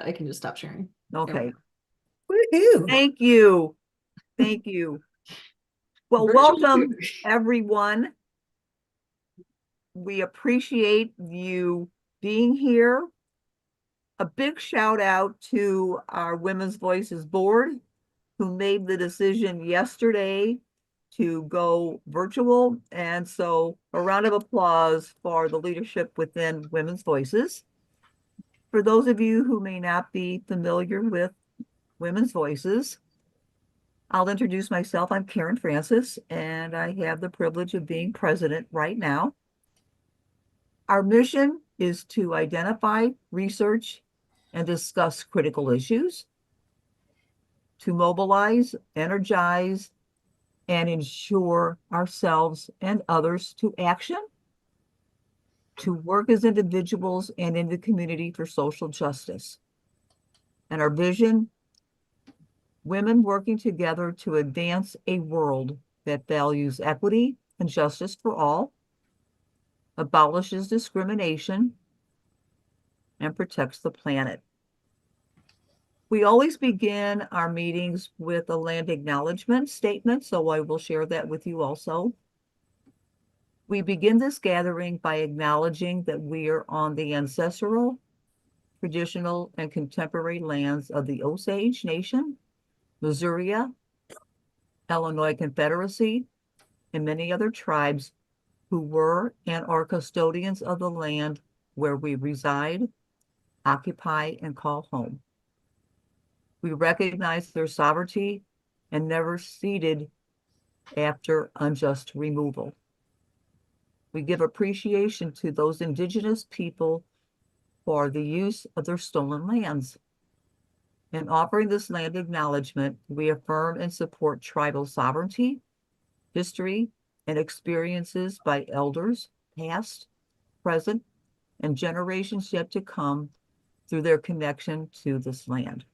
I can just stop sharing. Okay. Woohoo. Thank you. Thank you. Well, Virtual welcome tutoring. everyone. We appreciate you being here. A big shout out to our Women's Voices board who made the decision yesterday to go virtual. And so a round of applause for the leadership within Women's Voices. For those of you who may not be familiar with Women's Voices, I'll introduce myself. I'm Karen Francis, and I have the privilege of being president right now. Our mission is to identify, research, and discuss critical issues, to mobilize, energize, and ensure ourselves and others to action, to work as individuals and in the community for social justice. And our vision, women working together to advance a world that values equity and justice for all, abolishes discrimination, and protects the planet. We always begin our meetings with a land acknowledgement statement, so I will share that with you also. We begin this gathering by acknowledging that we are on the ancestral, traditional, and contemporary lands of the Osage Nation, Missouri, Illinois Confederacy, and many other tribes who were and are custodians of the land where we reside, occupy, and call home. We recognize their sovereignty and never ceded after unjust removal. We give appreciation to those indigenous people for the use of their stolen lands. In offering this land acknowledgement, we affirm and support tribal sovereignty, history, and experiences by elders, past, present, and generations yet to come through their connection to this land.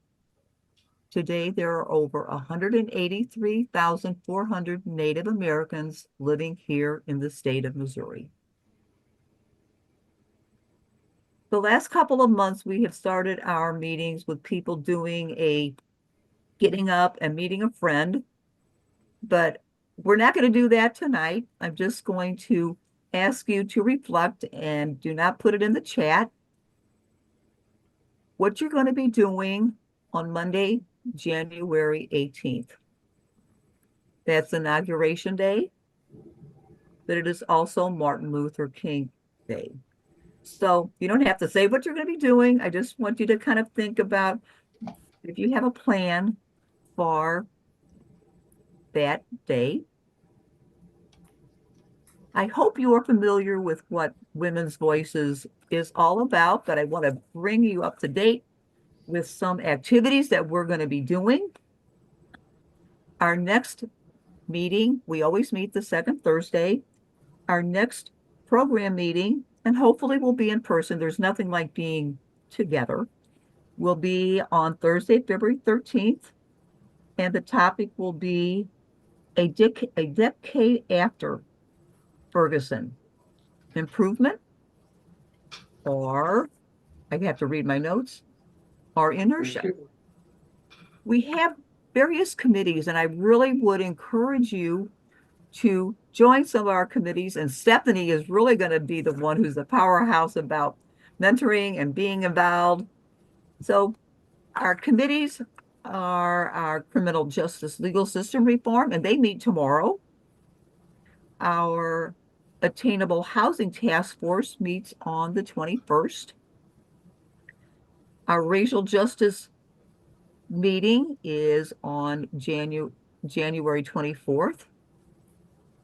Today, there are over 183,400 Native Americans living here in the state of Missouri. The last couple of months, we have started our meetings with people doing a getting up and meeting a friend, but we're not going to do that tonight. I'm just going to ask you to reflect and do not put it in the chat. What you're going to be doing on Monday, January 18th. That's Inauguration Day, but it is also Martin Luther King Day. So you don't have to say what you're going to be doing. I just want you to kind of think about if you have a plan for that day. I hope you are familiar with what Women's Voices is all about, but I want to bring you up to date with some activities that we're going to be doing. Our next meeting, we always meet the second Thursday. Our next program meeting, and hopefully we'll be in person. There's nothing like being together. Will be on Thursday, February 13th, and the topic will be a decade after Ferguson. Improvement, or I have to read my notes, or inertia. We have various committees, and I really would encourage you to join some of our committees. And Stephanie is really going to be the one who's the powerhouse about mentoring and being involved. So our committees are our criminal justice legal system reform, and they meet tomorrow. Our attainable housing task force meets on the 21st. Our racial justice meeting is on January 24th.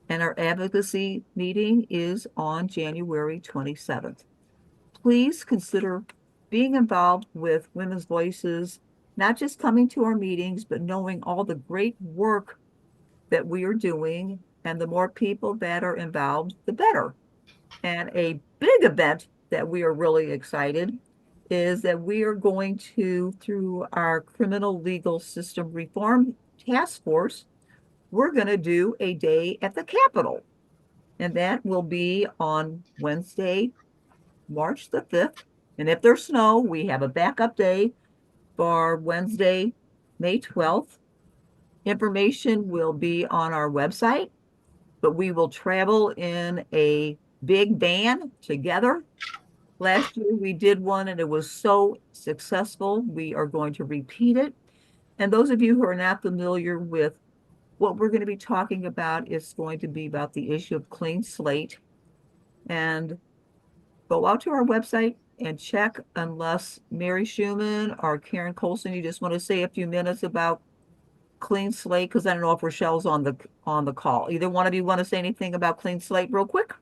And our advocacy meeting is on January 27th. Please consider being involved with Women's Voices, not just coming to our meetings, but knowing all the great work that we are doing. And the more people that are involved, the better. And a big event that we are really excited is that we are going to, through our criminal legal system reform task force, we're going to do a day at the Capitol. And that will be on Wednesday, March the 5th. And if there's snow, we have a backup day. for Wednesday, May 12th. Information will be on our website, but we will travel in a big van together. Last year we did one and it was so successful. We are going to repeat it. And those of you who are not familiar with what we're going to be talking about, is going to be about the issue of clean slate. And go out to our website and check, unless Mary Schumann or Karen Colson, you just want to say a few minutes about clean slate, because I don't know if Rochelle's on the call. Either one of you want to say anything about clean slate real quick?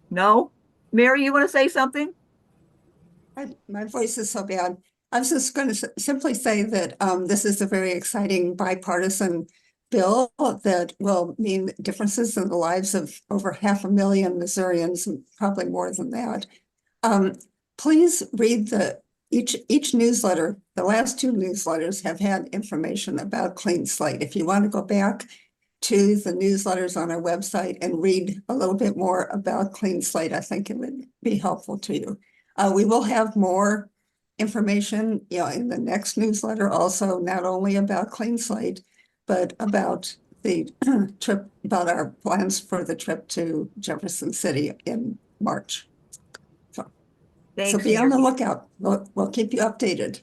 No? Mary, you want to say something? My voice is so bad. I was just going to simply say that this is a very exciting bipartisan bill that will mean differences in the lives of over 500,000 Missourians, and probably more than that. Please read each newsletter. The last two newsletters have had information about clean slate. If you want to go back to the newsletters on our website and read a little bit more about clean slate, I think it would be helpful to you. We will have more information, in the next newsletter also, not only about clean slate, but about the trip, about our plans for the trip to Jefferson City in March. So Thanks, be on the Mary. lookout. We'll keep you updated.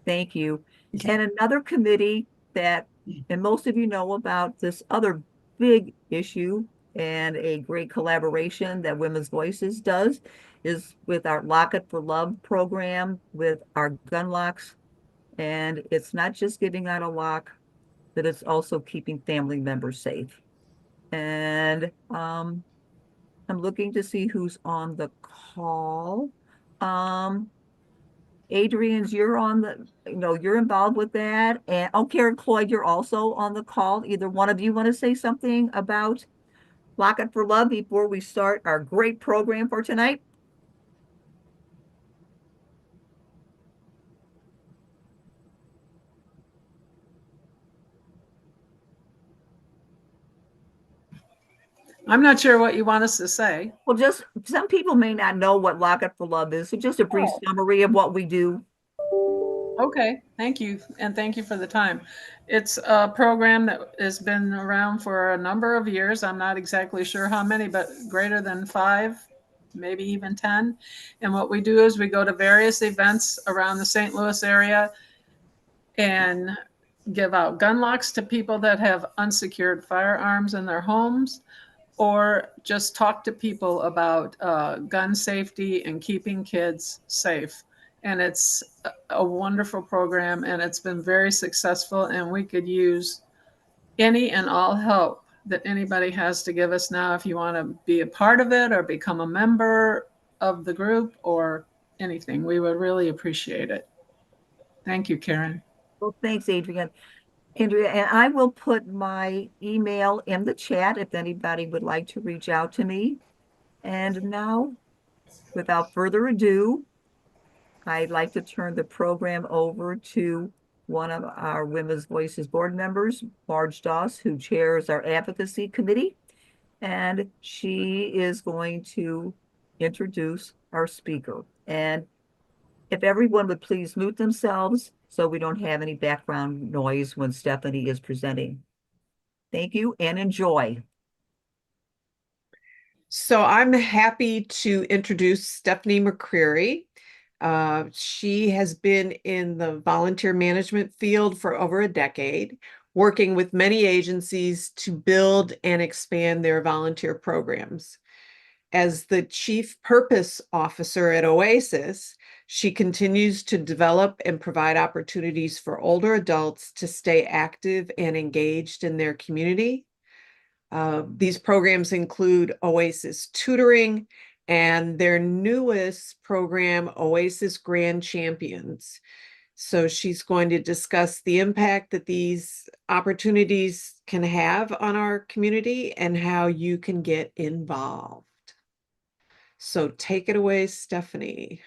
Thank you. Okay. And another committee that, and most of you know about this other big issue and a great collaboration that Women's Voices does, is with our Lock It for Love program with our gun locks. And it's not just giving out a lock, but it's also keeping family members safe. And I'm looking to see who's on the call. Adrian's, you're on you're involved with that. And Karen Cloyd, you're also on the call. Either one of you want to say something about Lock It for Love before we start our great program for tonight? I'm not sure what you want us to say. Well, just some people may not know what Lock It for Love is, so just a brief summary of what we do. Okay, thank you. And thank you for the time. It's a program that has been around for a number of years. I'm not exactly sure how many, but greater than 5, maybe even 10. And what we do is we go to various events around the St. Louis area and give out gun locks to people that have unsecured firearms in their homes, or just talk to people about gun safety and keeping kids safe. And it's a wonderful program, and it's been very successful, and we could use any and all help that anybody has to give us now if you want to be a part of it or become a member of the group or anything. We would really appreciate it. Thank you, Karen. Well, thanks, Adrian. Andrea, and I will put my email in the chat if anybody would like to reach out to me. And now, without further ado, I'd like to turn the program over to one of our Women's Voices board members, Marge Doss, who chairs our advocacy committee. And she is going to introduce our speaker. And if everyone would please mute themselves so we don't have any background noise when Stephanie is presenting. Thank you and enjoy. So I'm happy to introduce Stephanie McCreary. She has been in the volunteer management field for over a decade, working with many agencies to build and expand their volunteer programs. As the Chief Purpose Officer at Oasis, she continues to develop and provide opportunities for older adults to stay active and engaged in their community. These programs include Oasis Tutoring and their newest program, Oasis Grand Champions. So she's going to discuss the impact that these opportunities can have on our community and how you can get involved. So take it away, Stephanie.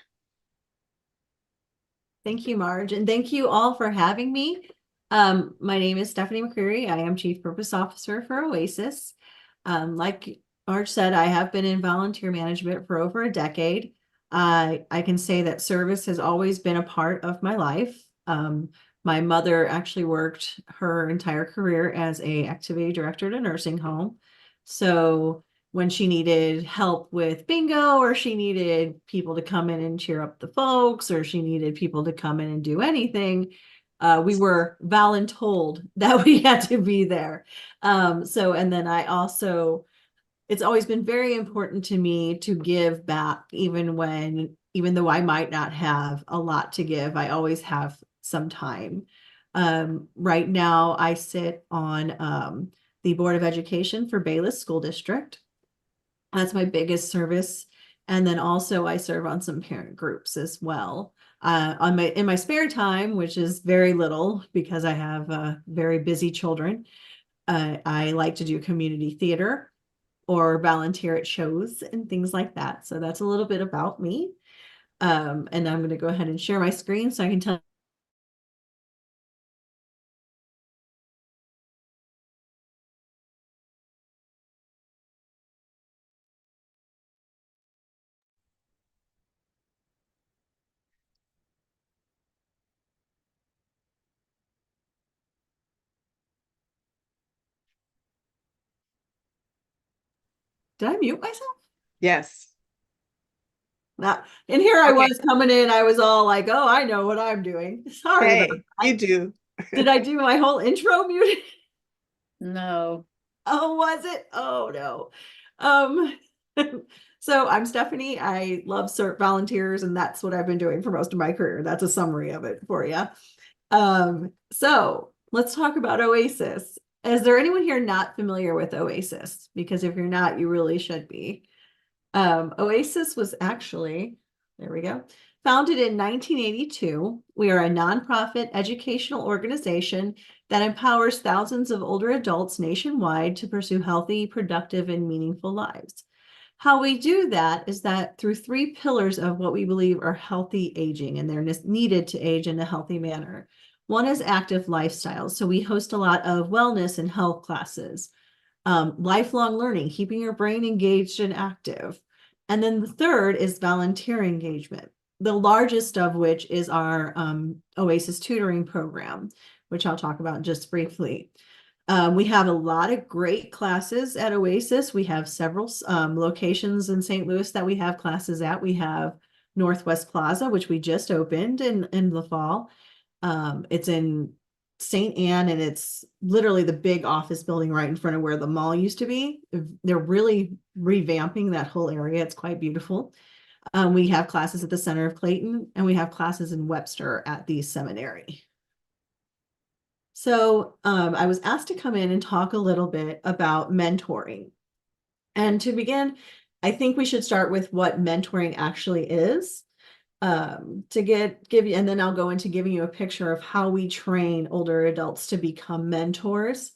Thank you, Marge, and thank you all for having me. My name is Stephanie McCreary. I am Chief Purpose Officer for Oasis. Like Marge said, I have been in volunteer management for over a decade. I can say that service has always been a part of my life. My mother actually worked her entire career as a activity director at a nursing home. So when she needed help with bingo, or she needed people to come in and cheer up the folks, or she needed people to come in and do anything, we were voluntold that we had to be there. And then I also, it's always been very important to me to give back, even though I might not have a lot to give, I always have some time. Right now I sit on the Board of Education for Bayless School District. That's my biggest service. And then also I serve on some parent groups as well. In my spare time, which is very little because I have very busy children, I like to do community theater or volunteer at shows and things like that. So that's a little bit about me. And I'm going to go ahead and share my screen so I can tell. Did I mute myself? Yes. And here I Okay. was coming in. I was all like, "Oh, I know what I'm doing." Sorry Hey, about that. you do. Did I do my whole intro muted? No. Oh, was it? Oh no. Um, so I'm Stephanie. I love volunteers, and that's what I've been doing for most of my career. That's a summary of it for you. So let's talk about Oasis. Is there anyone here not familiar with Oasis? Because if you're not, you really should be. Oasis was actually, there we go, founded in 1982. We are a nonprofit educational organization that empowers thousands of older adults nationwide to pursue healthy, productive, and meaningful lives. How we do that is that through 3 pillars of what we believe are healthy aging, and they're needed to age in a healthy manner. One is active lifestyles. So we host a lot of wellness and health classes. Lifelong learning, keeping your brain engaged and active. And then the third is volunteer engagement, the largest of which is our Oasis Tutoring program, which I'll talk about just briefly. We have a lot of great classes at Oasis. We have several locations in St. Louis that we have classes at. We have Northwest Plaza, which we just opened in the fall. It's in St. Anne, and it's literally the big office building right in front of where the mall used to be. They're really revamping that whole area. It's quite beautiful. We have classes at the center of Clayton, and we have classes in Webster at the seminary. So I was asked to come in and talk a little bit about mentoring. And to begin, I think we should start with what mentoring actually is. To give you, and then I'll go into giving you a picture of how we train older adults to become mentors.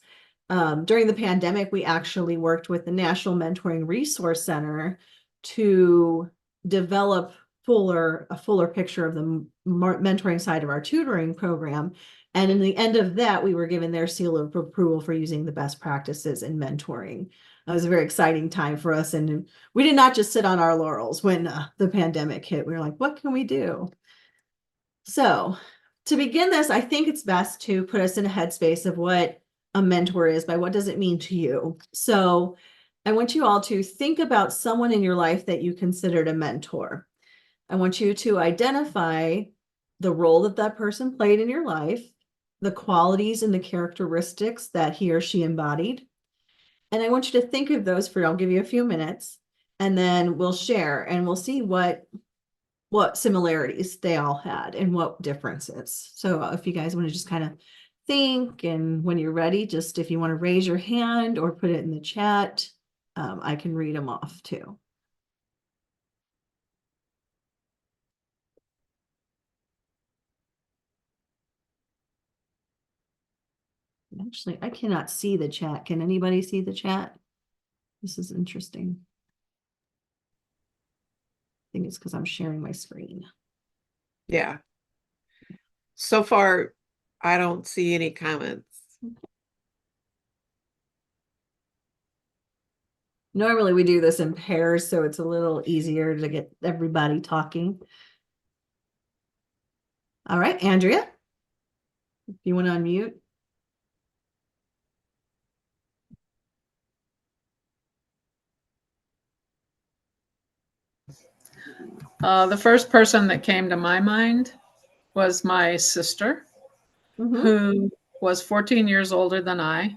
During the pandemic, we actually worked with the National Mentoring Resource Center to develop a fuller picture of the mentoring side of our tutoring program. And in the end of that, we were given their seal of approval for using the best practices in mentoring. It was a very exciting time for us. And we did not just sit on our laurels when the pandemic hit. We were like, what can we do? So to begin this, I think it's best to put us in a headspace of what a mentor is, by what does it mean to you? So I want you all to think about someone in your life that you considered a mentor. I want you to identify the role that that person played in your life, the qualities and the characteristics that he or she embodied. And I want you to think of those I'll give you a few minutes, and then we'll share and we'll see what similarities they all had and what differences. So if you guys want to just kind of think, and when you're ready, just if you want to raise your hand or put it in the chat, I can read them off too. Actually, I cannot see the chat. Can anybody see the chat? This is interesting. I think it's because I'm sharing my screen. Yeah. So far, I don't see any comments. Normally we do this in pairs, so it's a little easier to get everybody talking. All right, Andrea, if you want to unmute. The first person that came to my mind was my sister, Mhm. who was 14 years older than I.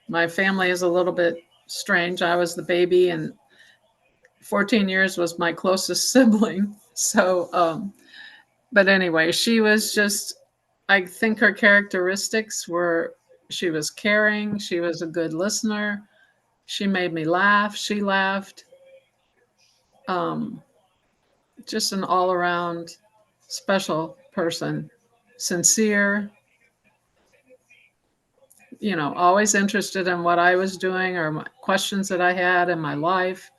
My family is a little bit strange. I was the baby, and 14 years was my closest sibling. So, but anyway, she was just, I think her characteristics were she was caring, she was a good listener, she made me laugh, she laughed. Just an all around special person, sincere, always interested in what I was doing or my questions that I had in my life.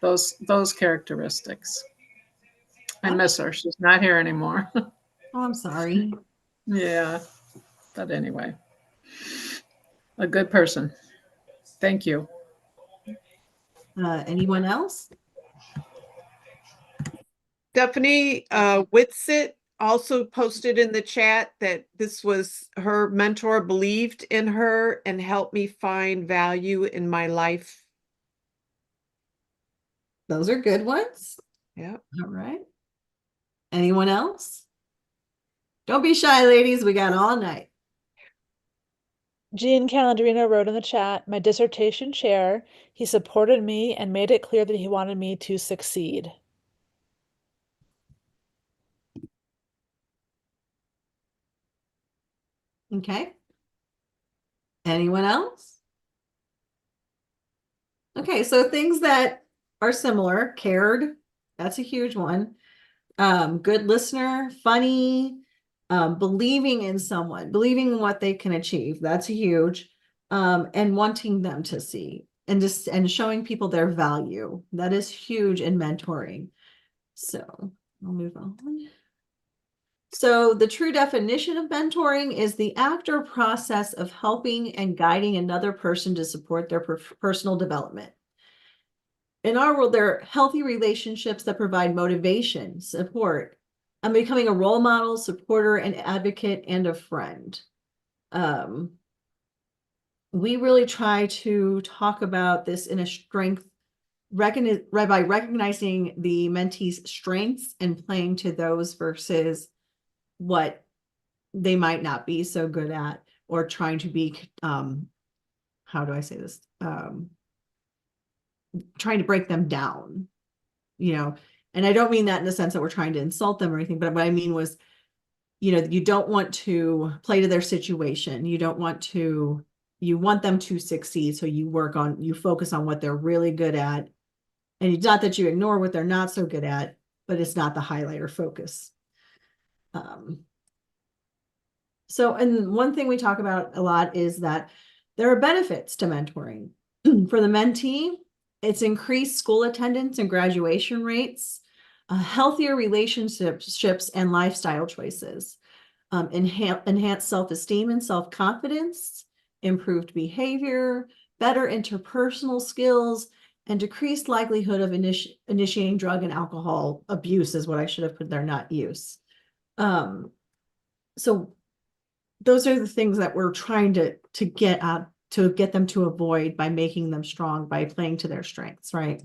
Those characteristics. I miss her. She's not here anymore. Oh, I'm sorry. Yeah, but anyway, a good person. Thank you. Anyone else? Stephanie Whitsit also posted in the chat that this was her mentor believed in her and helped me find value in my life. Those are good ones. Yeah. All right. Anyone else? Don't be shy, ladies. We got all night. Jean Calandrino wrote in the chat, my dissertation chair, he supported me and made it clear that he wanted me to succeed. Okay. Anyone else? Okay, so things that are similar, cared, that's a huge one. Good listener, funny, believing in someone, believing in what they can achieve. That's huge. And wanting them to see and showing people their value. That is huge in mentoring. So I'll move on. So the true definition of mentoring is the act or process of helping and guiding another person to support their personal development. In our world, there are healthy relationships that provide motivation, support, and becoming a role model, supporter, an advocate, and a friend. We really try to talk about this in a strength, by recognizing the mentee's strengths and playing to those versus what they might not be so good at, or trying to be, how do I say this? Trying to break them down, and I don't mean that in the sense that we're trying to insult them or anything, but what I mean was, you don't want to play to their situation. You want them to succeed. So you focus on what they're really good at. And it's not that you ignore what they're not so good at, but it's not the highlight or focus. And one thing we talk about a lot is that there are benefits to mentoring. For the mentee, it's increased school attendance and graduation rates, healthier relationships and lifestyle choices, enhanced self-esteem and self-confidence, improved behavior, better interpersonal skills, and decreased likelihood of initiating drug and alcohol abuse is what I should have put there, not use. So those are the things that we're trying to get them to avoid by making them strong, by playing to their strengths, right?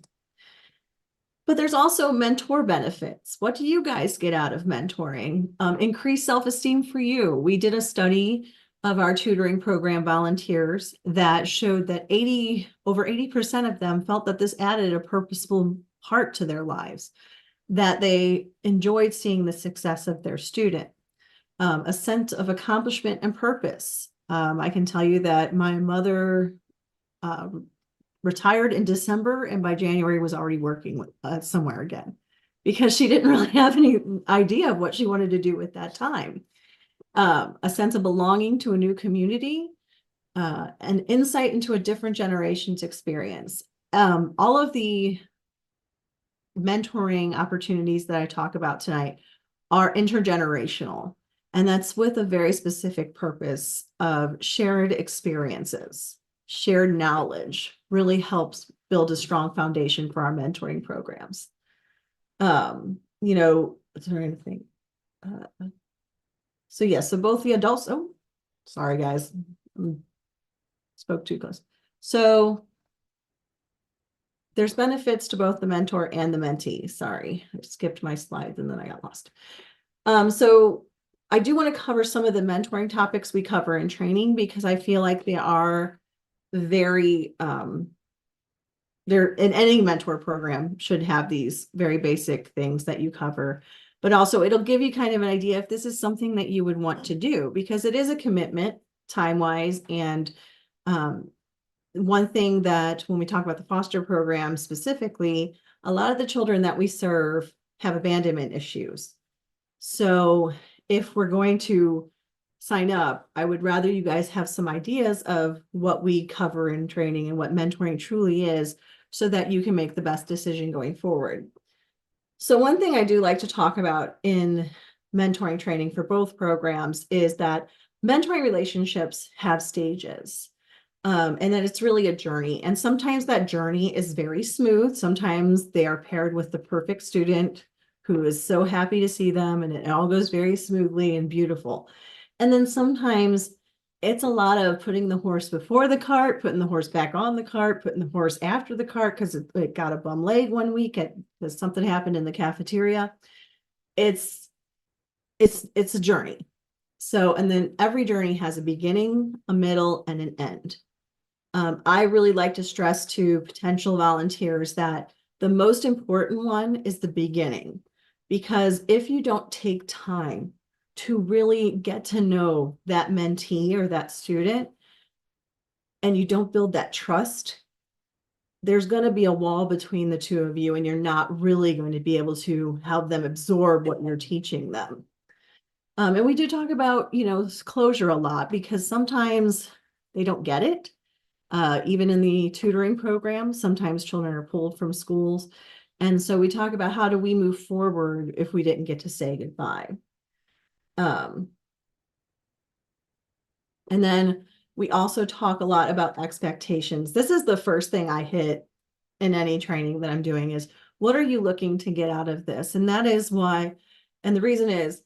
But there's also mentor benefits. What do you guys get out of mentoring? Increased self-esteem for you. We did a study of our tutoring program volunteers that showed that over 80% of them felt that this added a purposeful part to their lives, that they enjoyed seeing the success of their student. A sense of accomplishment and purpose. I can tell you that my mother retired in December, and by January was already working somewhere again, because she didn't really have any idea of what she wanted to do with that time. A sense of belonging to a new community, an insight into a different generation's experience. All of the mentoring opportunities that I talk about tonight are intergenerational. And that's with a very specific purpose of shared experiences. shared knowledge really helps build a strong foundation for our mentoring programs. You know, what's there anything? So yeah, so both the adults, oh, sorry guys, spoke too close. So there's benefits to both the mentor and the mentee. Sorry, I skipped my slides and then I got lost. So I do want to cover some of the mentoring topics we cover in training because I feel like they are very, they're in any mentor program should have these very basic things that you cover, but also it'll give you kind of an idea if this is something that you would want to do because it is a commitment time-wise. And one thing that when we talk about the foster program specifically, a lot of the children that we serve have abandonment issues. So if we're going to sign up, I would rather you guys have some ideas of what we cover in training and what mentoring truly is so that you can make the best decision going forward. So one thing I do like to talk about in mentoring training for both programs is that mentoring relationships have stages. And that it's really a journey. And sometimes that journey is very smooth. Sometimes they are paired with the perfect student who is so happy to see them and it all goes very smoothly and beautiful. And then sometimes it's a lot of putting the horse before the cart, putting the horse back on the cart, putting the horse after the cart because it got a bum leg one week because something happened in the cafeteria. It's a journey. So, and then every journey has a beginning, a middle, and an end. I really like to stress to potential volunteers that the most important one is the beginning, because if you don't take time to really get to know that mentee or that student, and you don't build that trust, there's going to be a wall between the two of you, and you're not really going to be able to help them absorb what you're teaching them. And we do talk about, you know, closure a lot because sometimes they don't get it. Even in the tutoring program, sometimes children are pulled from schools. And so we talk about how do we move forward if we didn't get to say goodbye. And then we also talk a lot about expectations. This is the first thing I hit in any training that I'm doing is what are you looking to get out of this? And that is why, and the reason is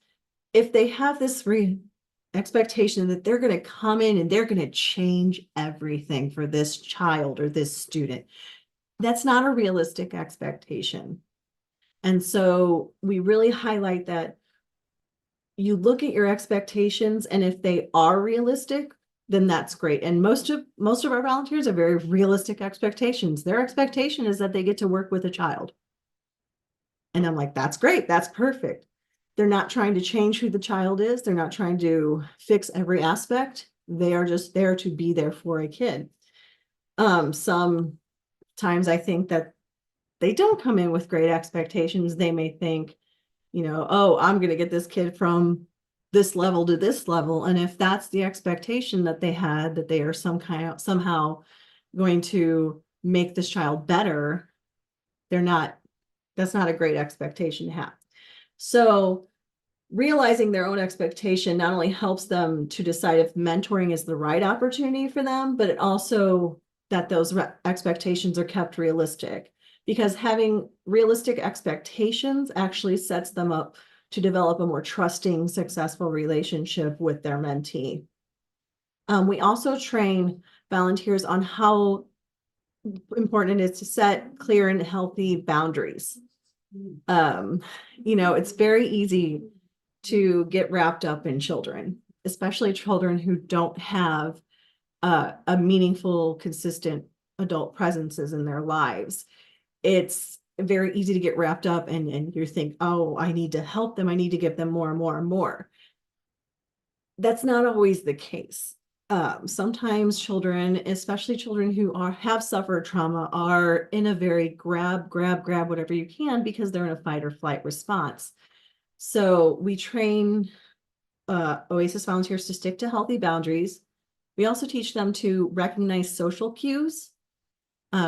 if they have this expectation that they're going to come in and they're going to change everything for this child or this student, that's not a realistic expectation. And so we really highlight that you look at your expectations, and if they are realistic, then that's great. And most of our volunteers have very realistic expectations. Their expectation is that they get to work with a child. And I'm like, that's great. That's perfect. They're not trying to change who the child is. They're not trying to fix every aspect. They are just there to be there for a kid. Sometimes I think that they don't come in with great expectations. They may think, you know, oh, I'm going to get this kid from this level to this level. And if that's the expectation that they had, that they are somehow going to make this child better, that's not a great expectation to have. So realizing their own expectation not only helps them to decide if mentoring is the right opportunity for them, but it also that those expectations are kept realistic, because having realistic expectations actually sets them up to develop a more trusting, successful relationship with their mentee. We also train volunteers on how important it is to set clear and healthy boundaries. You know, it's very easy to get wrapped up in children, especially children who don't have a meaningful, consistent adult presences in their lives. It's very easy to get wrapped up and you think, oh, I need to help them. I need to give them more and more and more. That's not always the case. Sometimes children, especially children who have suffered trauma, are in a very grab whatever you can because they're in a fight or flight response. So we train Oasis volunteers to stick to healthy boundaries. We also teach them to recognize social cues.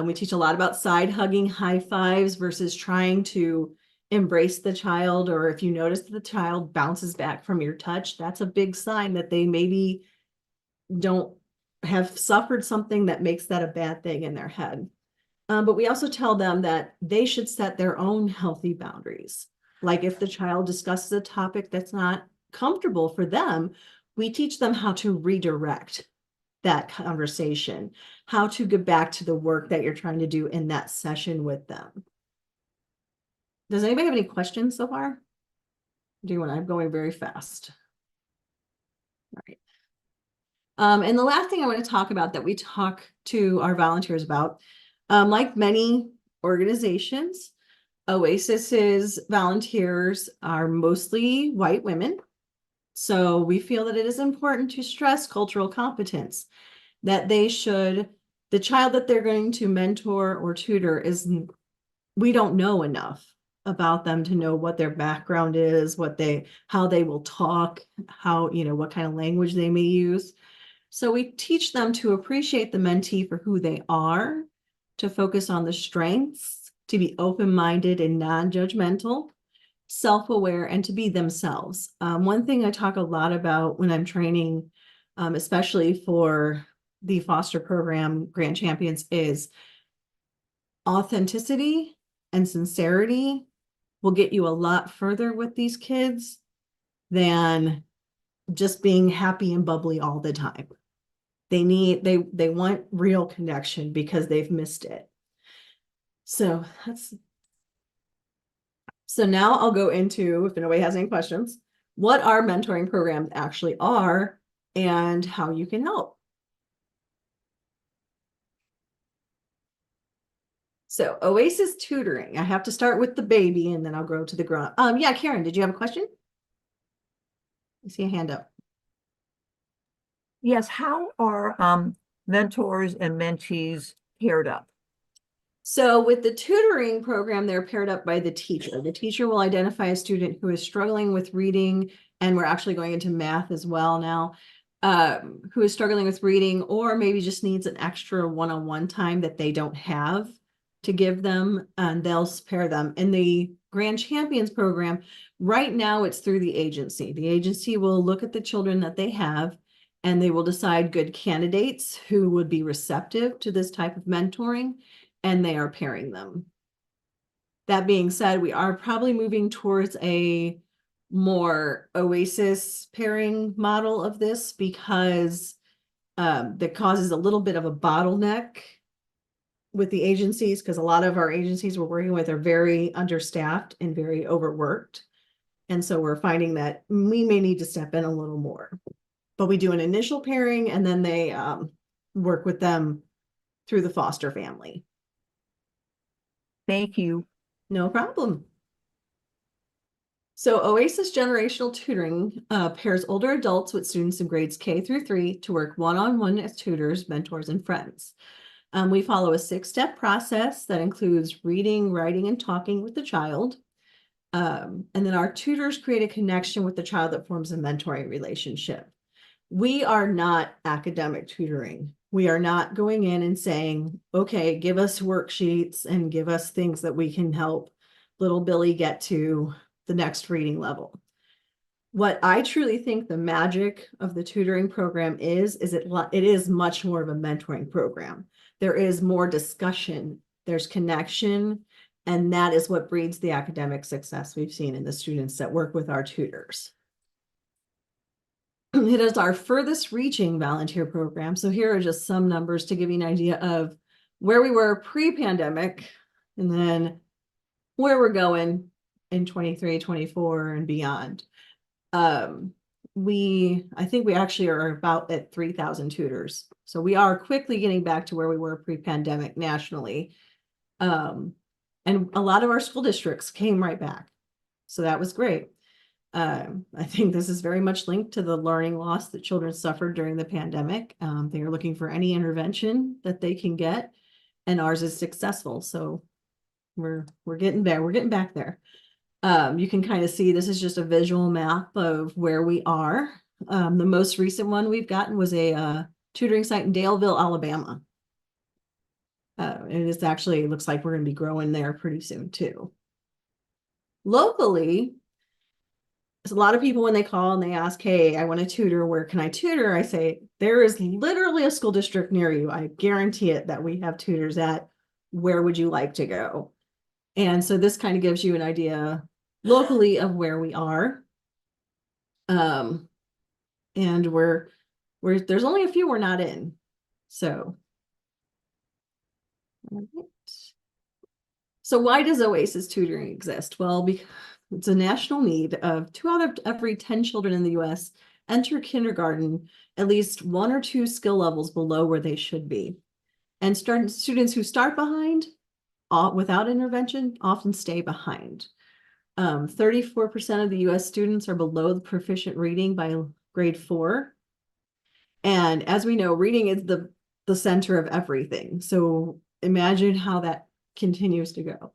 We teach a lot about side hugging, high fives versus trying to embrace the child. Or if you notice that the child bounces back from your touch, that's a big sign that they maybe don't have suffered something that makes that a bad thing in their head. But we also tell them that they should set their own healthy boundaries. Like if the child discusses a topic that's not comfortable for them, we teach them how to redirect that conversation, how to get back to the work that you're trying to do in that session with them. Does anybody have any questions so far? I'm going very fast. All right. And the last thing I want to talk about that we talk to our volunteers about, like many organizations, Oasis's volunteers are mostly white women. So we feel that it is important to stress cultural competence, that the child that they're going to mentor or tutor we don't know enough about them to know what their background is, how they will talk, what kind of language they may use. So we teach them to appreciate the mentee for who they are, to focus on the strengths, to be open-minded and non-judgmental, self-aware, and to be themselves. One thing I talk a lot about when I'm training, especially for the foster program Grand Champions, is authenticity and sincerity will get you a lot further with these kids than just being happy and bubbly all the time. They want real connection because they've missed it. So now I'll go into, if anybody has any questions, what our mentoring programs actually are and how you can help. So Oasis Tutoring, I have to start with the baby and then I'll go to the grown up. Yeah, Karen, did you have a question? I see a hand up. Yes, how are mentors and mentees paired up? So with the tutoring program, they're paired up by the teacher. The teacher will identify a student who is struggling with reading, and we're actually going into math as well now, who is struggling with reading or maybe just needs an extra one-on-one time that they don't have to give them, and they'll pair them. In the Grand Champions program, right now it's through the agency. The agency will look at the children that they have, and they will decide good candidates who would be receptive to this type of mentoring, and they are pairing them. That being said, we are probably moving towards a more Oasis pairing model of this because that causes a little bit of a bottleneck with the agencies, because a lot of our agencies we're working with are very understaffed and very overworked. And so we're finding that we may need to step in a little more. But we do an initial pairing and then they work with them through the foster family. Thank you. No problem. So Oasis Generational Tutoring pairs older adults with students in grades K through 3 to work one-on-one as tutors, mentors, and friends. We follow a 6-step process that includes reading, writing, and talking with the child. And then our tutors create a connection with the child that forms a mentoring relationship. We are not academic tutoring. We are not going in and saying, okay, give us worksheets and give us things that we can help little Billy get to the next reading level. What I truly think the magic of the tutoring program is it is much more of a mentoring program. There is more discussion, there's connection, and that is what breeds the academic success we've seen in the students that work with our tutors. It is our furthest reaching volunteer program. So here are just some numbers to give you an idea of where we were pre-pandemic and then where we're going in 23, 24 and beyond. I think we actually are about at 3,000 tutors. So we are quickly getting back to where we were pre-pandemic nationally. And a lot of our school districts came right back. So that was great. I think this is very much linked to the learning loss that children suffered during the pandemic. They are looking for any intervention that they can get, and ours is successful. So we're getting there. We're getting back there. You can kind of see this is just a visual map of where we are. The most recent one we've gotten was a tutoring site in Daleville, Alabama. And it actually looks like we're going to be growing there pretty soon too. Locally, a lot of people, when they call and they ask, hey, I want to tutor, where can I tutor? I say, there is literally a school district near you. I guarantee it that we have tutors at. Where would you like to go? And so this kind of gives you an idea locally of where we are. And there's only a few we're not in. So. All right. So why does Oasis Tutoring exist? Well, because it's a national need of 2 out of every 10 children in the US enter kindergarten at least 1 or 2 skill levels below where they should be. And students who start behind without intervention often stay behind. 34% of the US students are below the proficient reading by grade 4. And as we know, reading is the center of everything. So imagine how that continues to go.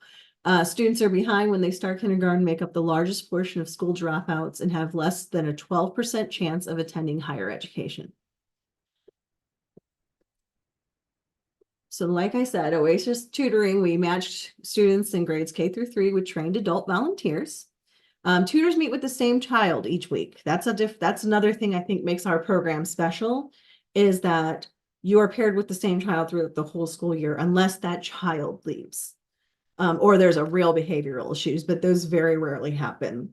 Students are behind when they start kindergarten, make up the largest portion of school dropouts, and have less than a 12% chance of attending higher education. So like I said, Oasis Tutoring, we matched students in grades K through 3 with trained adult volunteers. Tutors meet with the same child each week. That's another thing I think makes our program special, is that you are paired with the same child throughout the whole school year, unless that child leaves, or there's a real behavioral issues, but those very rarely happen.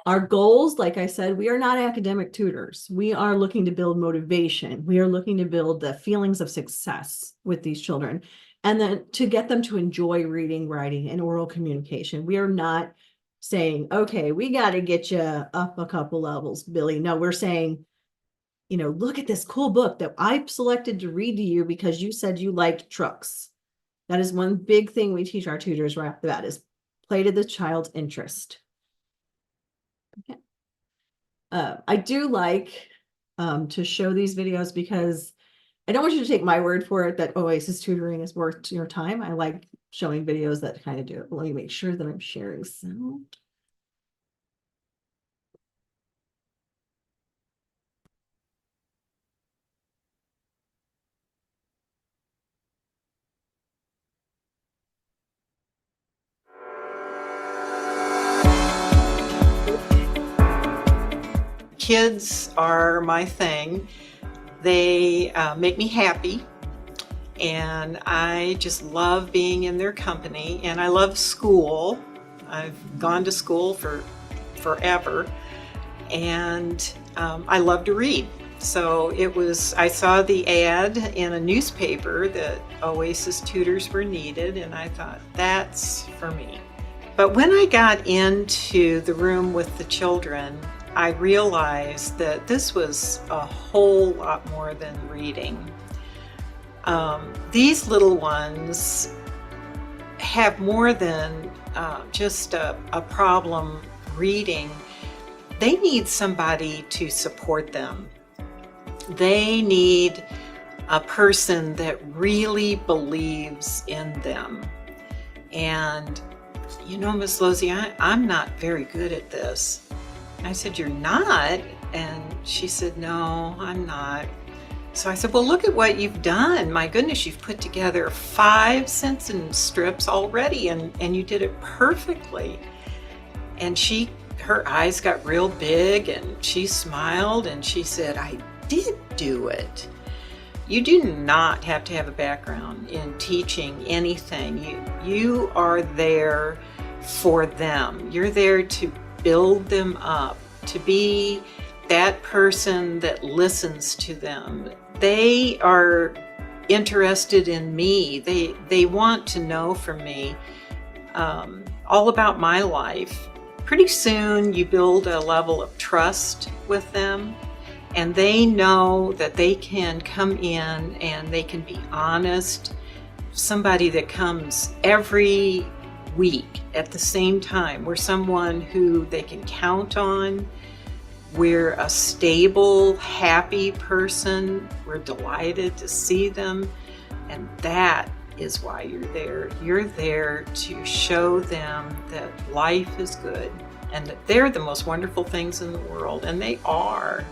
Our goals, like I said, we are not academic tutors. We are looking to build motivation. We are looking to build the feelings of success with these children, and then to get them to enjoy reading, writing, and oral communication. We are not saying, okay, we got to get you up a couple levels, Billy. No, we're saying, look at this cool book that I selected to read to you because you said you liked trucks. That is one big thing we teach our tutors right off the bat, is play to the child's interest. Okay. I do like to show these videos because I don't want you to take my word for it that Oasis Tutoring is worth your time. I like showing videos that kind of do it. Let me make sure that I'm sharing sound. Kids are my thing. They make me happy, and I just love being in their company, and I love school. I've gone to school for forever, and I love to read. So I saw the ad in a newspaper that Oasis tutors were needed, and I thought, that's for me. But when I got into the room with the children, I realized that this was a whole lot more than reading. These little ones have more than just a problem reading. They need somebody to support them. They need a person that really believes in them. And Ms. Lozzi, I'm not very good at this. I said, you're not? And she said, no, I'm not. So I said, well, look at what you've done. My goodness, you've put together 5 sentence strips already, and you did it perfectly. And her eyes got real big, and she smiled, and she said, I did do it. You do not have to have a background in teaching anything. You are there for them. You're there to build them up, to be that person that listens to them. They are interested in me. They want to know from me all about my life. Pretty soon you build a level of trust with them, and they know that they can come in and they can be honest. Somebody that comes every week at the same time. We're someone who they can count on. We're a stable, happy person. We're delighted to see them. And that is why you're there. You're there to show them that life is good and that they're the most wonderful things in the world, and they are.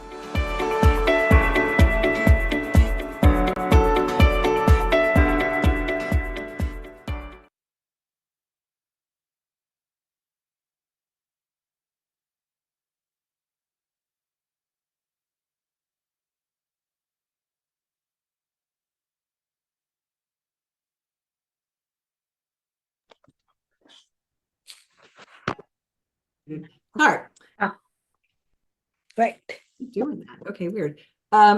All right. Right. Doing that. Okay, weird.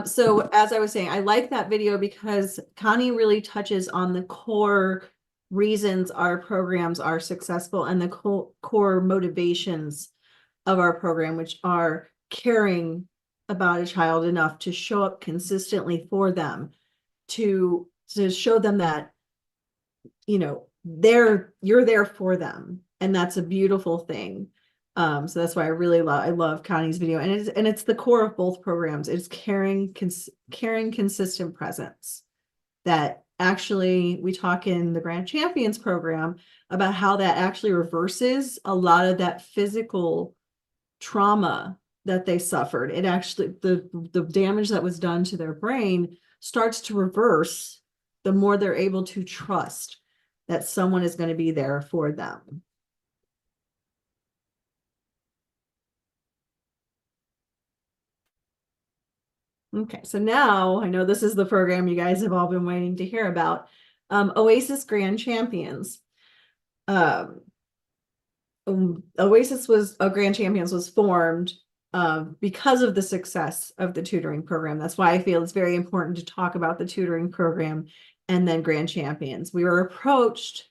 So as I was saying, I like that video because Connie really touches on the core reasons our programs are successful and the core motivations of our program, which are caring about a child enough to show up consistently for them, to show them that, you know, you're there for them. And that's a beautiful thing. So that's why I love Connie's video, and it's the core of both programs. It's caring, consistent presence. That actually, we talk in the Grand Champions program about how that actually reverses a lot of that physical trauma that they suffered. It actually, the damage that was done to their brain starts to reverse the more they're able to trust that someone is going to be there for them. Okay, so now I know this is the program you guys have all been waiting to hear about. Oasis Grand Champions. Oasis Grand Champions was formed because of the success of the tutoring program. That's why I feel it's very important to talk about the tutoring program and then Grand Champions. We were approached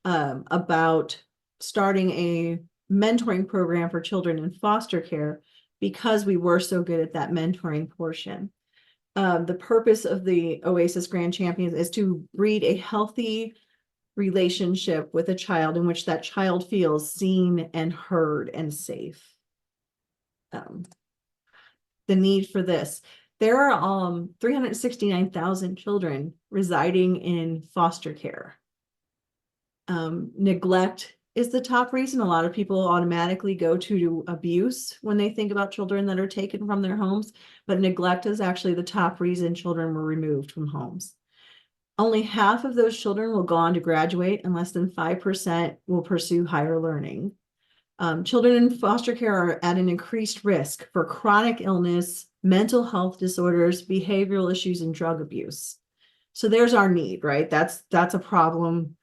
about starting a mentoring program for children in foster care because we were so good at that mentoring portion. The purpose of the Oasis Grand Champions is to breed a healthy relationship with a child in which that child feels seen and heard and safe. The need for this. There are 369,000 children residing in foster care. Neglect is the top reason. A lot of people automatically go to abuse when they think about children that are taken from their homes, but neglect is actually the top reason children were removed from homes. Only half of those children will go on to graduate, and less than 5% will pursue higher learning. Children in foster care are at an increased risk for chronic illness, mental health disorders, behavioral issues, and drug abuse. So there's our need, right? That's a problem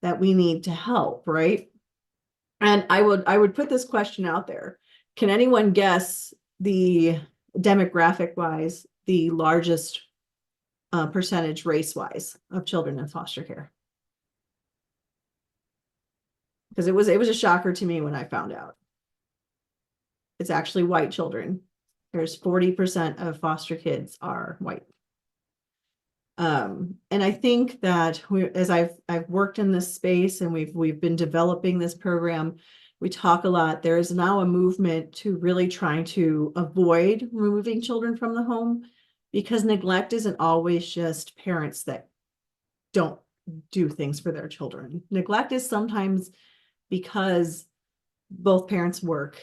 that we need to help, right? And I would put this question out there. Can anyone guess the demographic wise, the largest percentage race wise of children in foster care? Because it was a shocker to me when I found out. It's actually white children. There's 40% of foster kids are white. And I think that as I've worked in this space and we've been developing this program, we talk a lot. There is now a movement to really trying to avoid removing children from the home, because neglect isn't always just parents that don't do things for their children. Neglect is sometimes because both parents work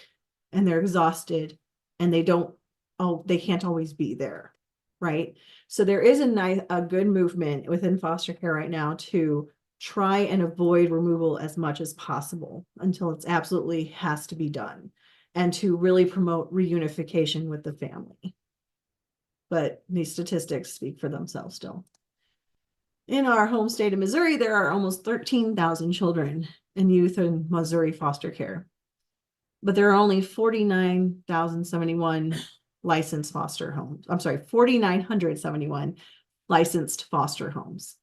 and they're exhausted and they can't always be there, right? So there is a good movement within foster care right now to try and avoid removal as much as possible until it's absolutely has to be done, and to really promote reunification with the family. But these statistics speak for themselves still. In our home state of Missouri, there are almost 13,000 children and youth in Missouri foster care, but there are only 49,071 licensed foster homes. I'm sorry, 4,971 licensed foster homes.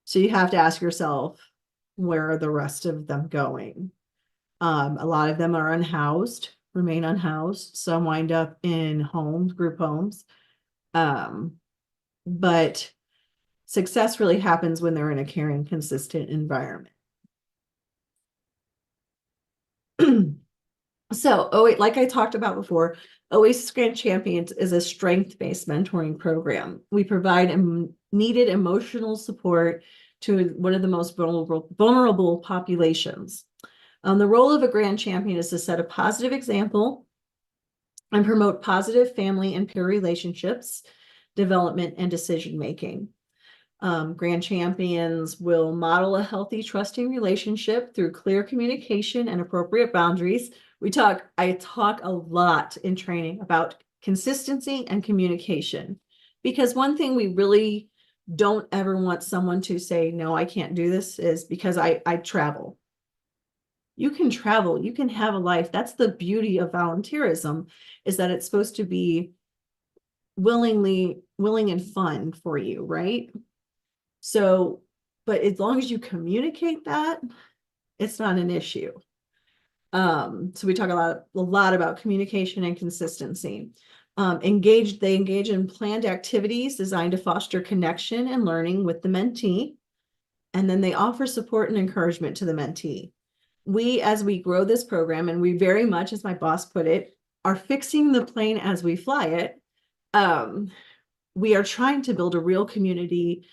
So you have to ask yourself, where are the rest of them going? A lot of them are unhoused, remain unhoused. Some wind up in homes, group homes. But success really happens when they're in a caring, consistent environment. So, like I talked about before, Oasis Grand Champions is a strength-based mentoring program. We provide needed emotional support to one of the most vulnerable populations. The role of a Grand Champion is to set a positive example and promote positive family and peer relationships, development, and decision-making. Grand Champions will model a healthy, trusting relationship through clear communication and appropriate boundaries. I talk a lot in training about consistency and communication, because one thing we really don't ever want someone to say, no, I can't do this, is because I travel. You can travel, you can have a life. That's the beauty of volunteerism, is that it's supposed to be willing and fun for you, right? So, but as long as you communicate that, it's not an issue. So we talk a lot about communication and consistency. They engage in planned activities designed to foster connection and learning with the mentee. And then they offer support and encouragement to the mentee. As we grow this program, and we very much, as my boss put it, are fixing the plane as we fly it. We are trying to build a real community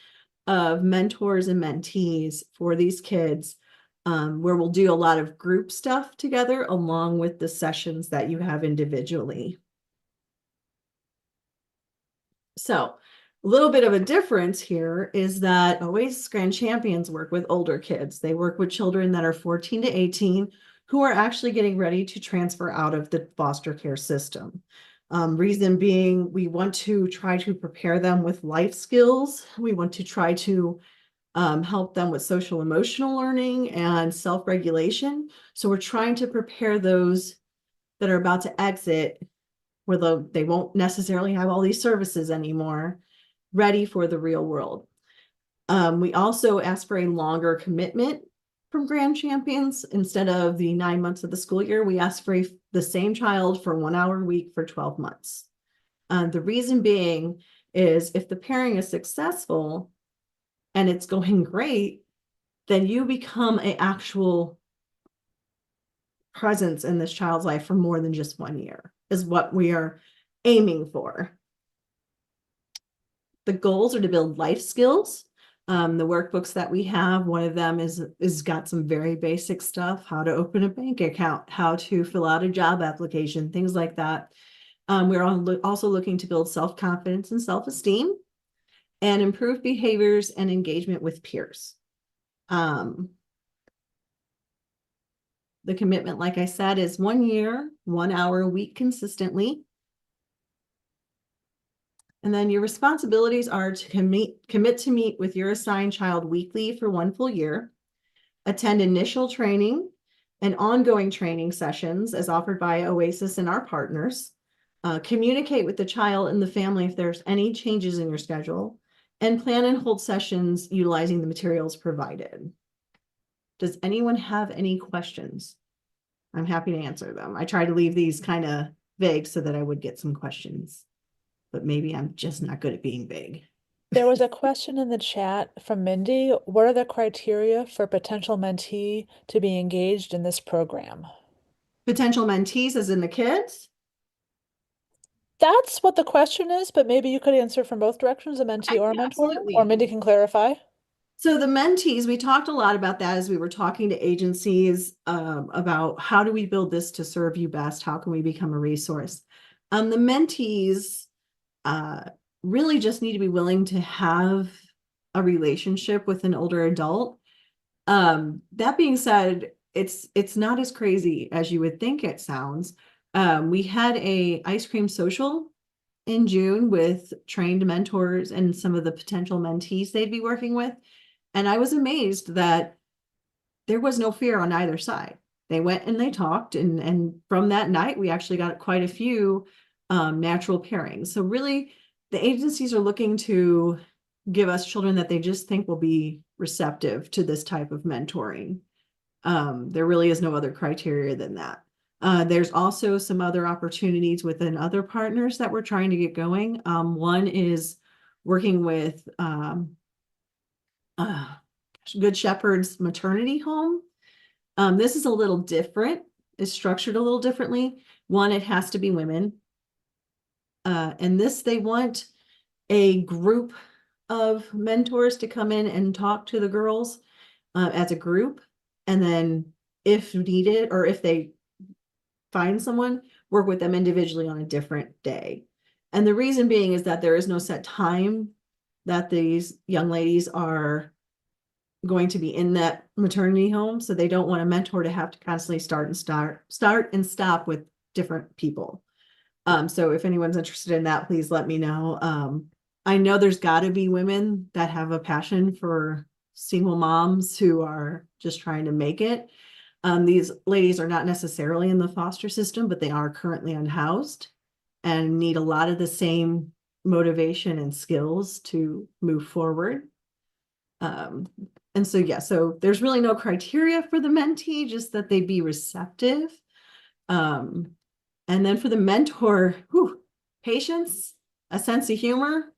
of mentors and mentees for these kids, where we'll do a lot of group stuff together along with the sessions that you have individually. So a little bit of a difference here is that Oasis Grand Champions work with older kids. They work with children that are 14 to 18 who are actually getting ready to transfer out of the foster care system. Reason being, we want to try to prepare them with life skills. We want to try to help them with social emotional learning and self-regulation. So we're trying to prepare those that are about to exit, where they won't necessarily have all these services anymore, ready for the real world. We also ask for a longer commitment from Grand Champions. Instead of the 9 months of the school year, we ask for the same child for 1 hour a week for 12 months. The reason being is, if the pairing is successful and it's going great, then you become an actual presence in this child's life for more than just 1 year, is what we are aiming for. The goals are to build life skills. The workbooks that we have, one of them is got some very basic stuff: how to open a bank account, how to fill out a job application, things like that. We're also looking to build self-confidence and self-esteem, and improve behaviors and engagement with peers. The commitment, like I said, is 1 year, 1 hour a week consistently. And then your responsibilities are to commit to meet with your assigned child weekly for 1 full year, attend initial training and ongoing training sessions as offered by Oasis and our partners, communicate with the child and the family if there's any changes in your schedule, and plan and hold sessions utilizing the materials provided. Does anyone have any questions? I'm happy to answer them. I try to leave these kind of vague so that I would get some questions, but maybe I'm just not good at being vague. There was a question in the chat from Mindy. What are the criteria for potential mentee to be engaged in this program? Potential mentees as in the kids? That's what the question is, but maybe you could answer from both directions, a mentee or a mentor, Absolutely. or Mindy can clarify. So the mentees, we talked a lot about that as we were talking to agencies about how do we build this to serve you best? How can we become a resource? The mentees really just need to be willing to have a relationship with an older adult. That being said, it's not as crazy as you would think it sounds. We had a ice cream social in June with trained mentors and some of the potential mentees they'd be working with. And I was amazed that there was no fear on either side. They went and they talked, and from that night, we actually got quite a few natural pairings. So really, the agencies are looking to give us children that they just think will be receptive to this type of mentoring. There really is no other criteria than that. There's also some other opportunities within other partners that we're trying to get going. One is working with Good Shepherd's maternity home. This is a little different. It's structured a little differently. One, it has to be women. And they want a group of mentors to come in and talk to the girls as a group. And then if needed, or if they find someone, work with them individually on a different day. And the reason being is that there is no set time that these young ladies are going to be in that maternity home. So they don't want a mentor to have to constantly start and stop with different people. So if anyone's interested in that, please let me know. I know there's got to be women that have a passion for single moms who are just trying to make it. These ladies are not necessarily in the foster system, but they are currently unhoused and need a lot of the same motivation and skills to move forward. And so, yeah, so there's really no criteria for the mentee, just that they be receptive. And then for the mentor, patience, a sense of humor,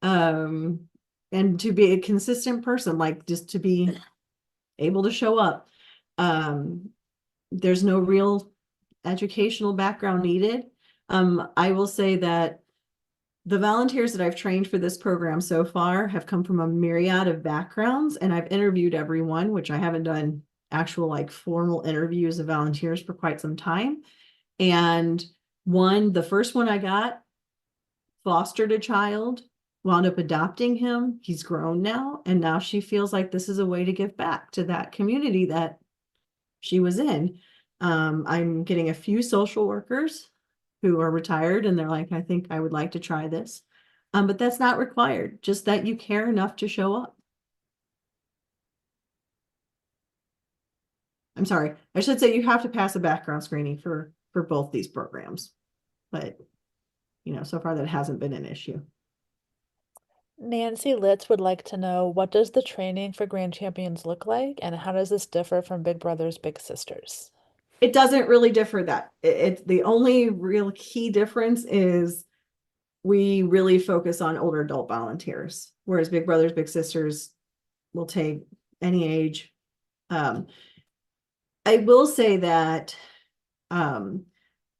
and to be a consistent person, like just to be able to show up. There's no real educational background needed. I will say that the volunteers that I've trained for this program so far have come from a myriad of backgrounds, and I've interviewed everyone, which I haven't done actual like formal interviews of volunteers for quite some time. And the first one I got fostered a child, wound up adopting him. He's grown now, and now she feels like this is a way to give back to that community that she was in. I'm getting a few social workers who are retired, and they're like, I think I would like to try this. But that's not required, just that you care enough to show up. I'm sorry, I should say you have to pass a background screening for both these programs, but so far that hasn't been an issue. Nancy Litz would like to know, what does the training for Grand Champions look like, and how does this differ from Big Brothers Big Sisters? It doesn't really differ that. It's the only real key difference is we really focus on older adult volunteers, whereas Big Brothers Big Sisters will take any age. I will say that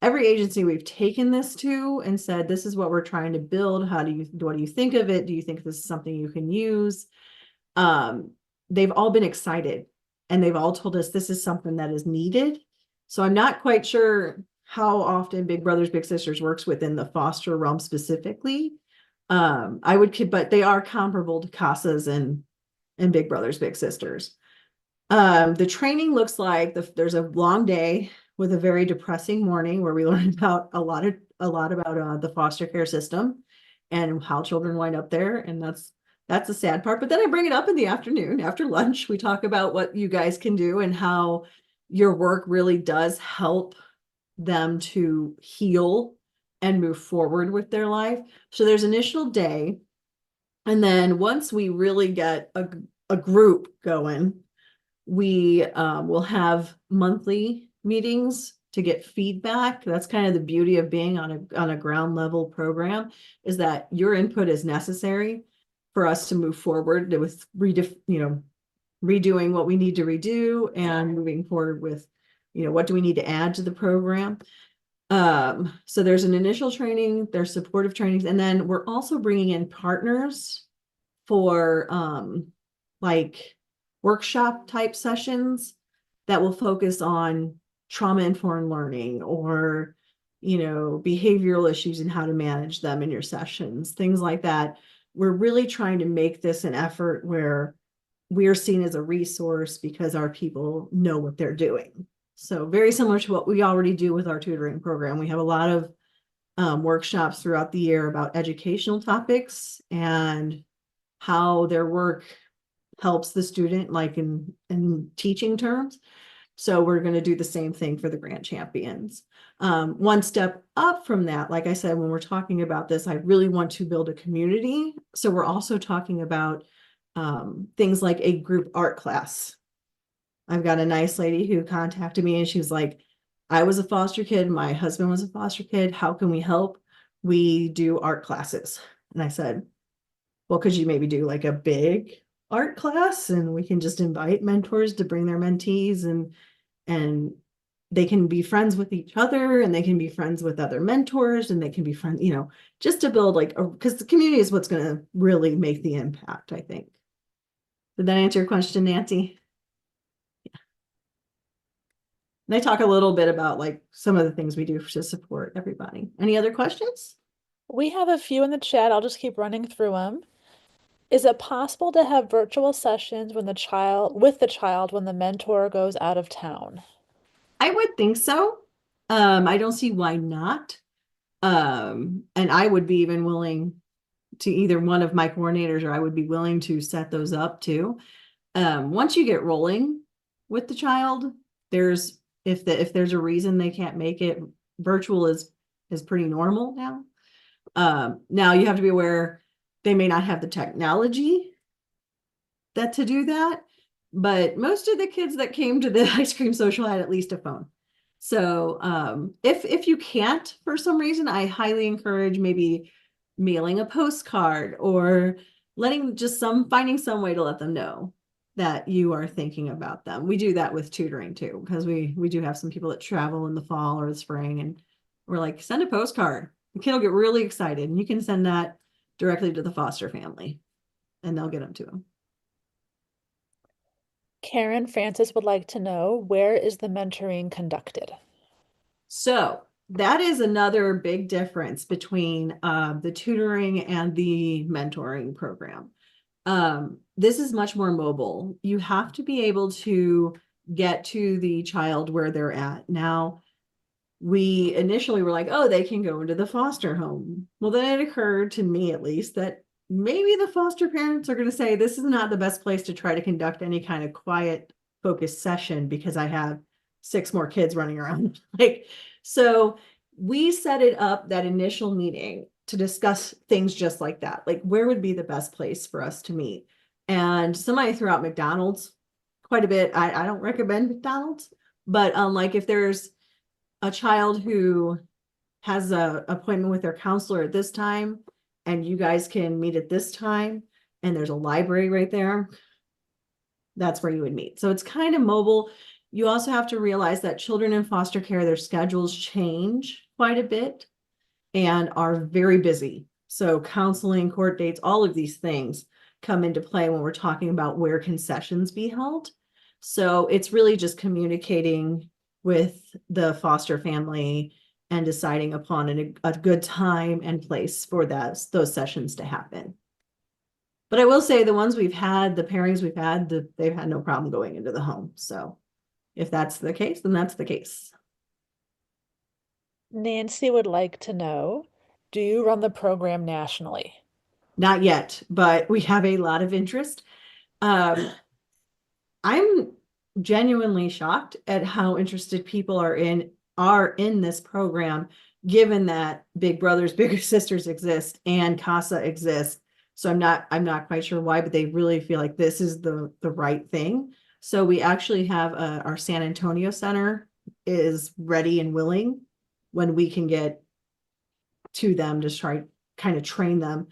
every agency we've taken this to and said, this is what we're trying to build. What do you think of it? Do you think this is something you can use? They've all been excited, and they've all told us this is something that is needed. So I'm not quite sure how often Big Brothers Big Sisters works within the foster realm specifically. But they are comparable to CASAs and Big Brothers Big Sisters. The training looks like there's a long day with a very depressing morning where we learn about a lot about the foster care system and how children wind up there, and that's the sad part. But then I bring it up in the afternoon after lunch. We talk about what you guys can do and how your work really does help them to heal and move forward with their life. So there's initial day, and then once we really get a group going, we will have monthly meetings to get feedback. That's kind of the beauty of being on a ground level program, is that your input is necessary for us to move forward with redoing what we need to redo and moving forward with, what do we need to add to the program. So there's an initial training, there's supportive trainings, and then we're also bringing in partners for like workshop type sessions that will focus on trauma-informed learning or, behavioral issues and how to manage them in your sessions, things like that. We're really trying to make this an effort where we're seen as a resource because our people know what they're doing. So very similar to what we already do with our tutoring program. We have a lot of workshops throughout the year about educational topics and how their work helps the student, like in teaching terms. So we're going to do the same thing for the Grand Champions. One step up from that, like I said, when we're talking about this, I really want to build a community. So we're also talking about things like a group art class. I've got a nice lady who contacted me, and she was like, I was a foster kid, my husband was a foster kid, how can we help? We do art classes. And I said, well, could you maybe do like a big art class, and we can just invite mentors to bring their mentees, and they can be friends with each other, and they can be friends with other mentors, and they can be friends, just to build because the community is what's going to really make the impact, I think. Did that answer your question, Nancy? Yeah. And I talk a little bit about like some of the things we do to support everybody. Any other questions? We have a few in the chat. I'll just keep running through them. Is it possible to have virtual sessions with the child when the mentor goes out of town? I would think so. I don't see why not. And I would be even willing to, either one of my coordinators or I would be willing to set those up too. Once you get rolling with the child, if there's a reason they can't make it, virtual is pretty normal now. Now you have to be aware they may not have the technology to do that, but most of the kids that came to the ice cream social had at least a phone. So if you can't for some reason, I highly encourage maybe mailing a postcard or finding some way to let them know that you are thinking about them. We do that with tutoring too, because we do have some people that travel in the fall or the spring, and we're like, send a postcard. The kid will get really excited, and you can send that directly to the foster family and they'll get them to them. Karen Francis would like to know, where is the mentoring conducted? So that is another big difference between the tutoring and the mentoring program. This is much more mobile. You have to be able to get to the child where they're at. Now, we initially were like, oh, they can go into the foster home. Well, then it occurred to me, at least, that maybe the foster parents are going to say, this is not the best place to try to conduct any kind of quiet, focused session because I have 6 more kids running around. So we set it up, that initial meeting, to discuss things just like that. Like, where would be the best place for us to meet? And somebody threw out McDonald's quite a bit. I don't recommend McDonald's, but like if there's a child who has an appointment with their counselor at this time, and you guys can meet at this time, and there's a library right there, that's where you would meet. So it's kind of mobile. You also have to realize that children in foster care, their schedules change quite a bit and are very busy. So counseling, court dates, all of these things come into play when we're talking about where can sessions be held. So it's really just communicating with the foster family and deciding upon a good time and place for those sessions to happen. But I will say the ones we've had, the pairings we've had, they've had no problem going into the home. So if that's the case, then that's the case. Nancy would like to know, do you run the program nationally? Not yet, but we have a lot of interest. I'm genuinely shocked at how interested people are in this program, given that Big Brothers Big Sisters exist and CASA exists. So I'm not quite sure why, but they really feel like this is the right thing. So we actually have our San Antonio Center is ready and willing when we can get to them to try kind of train them.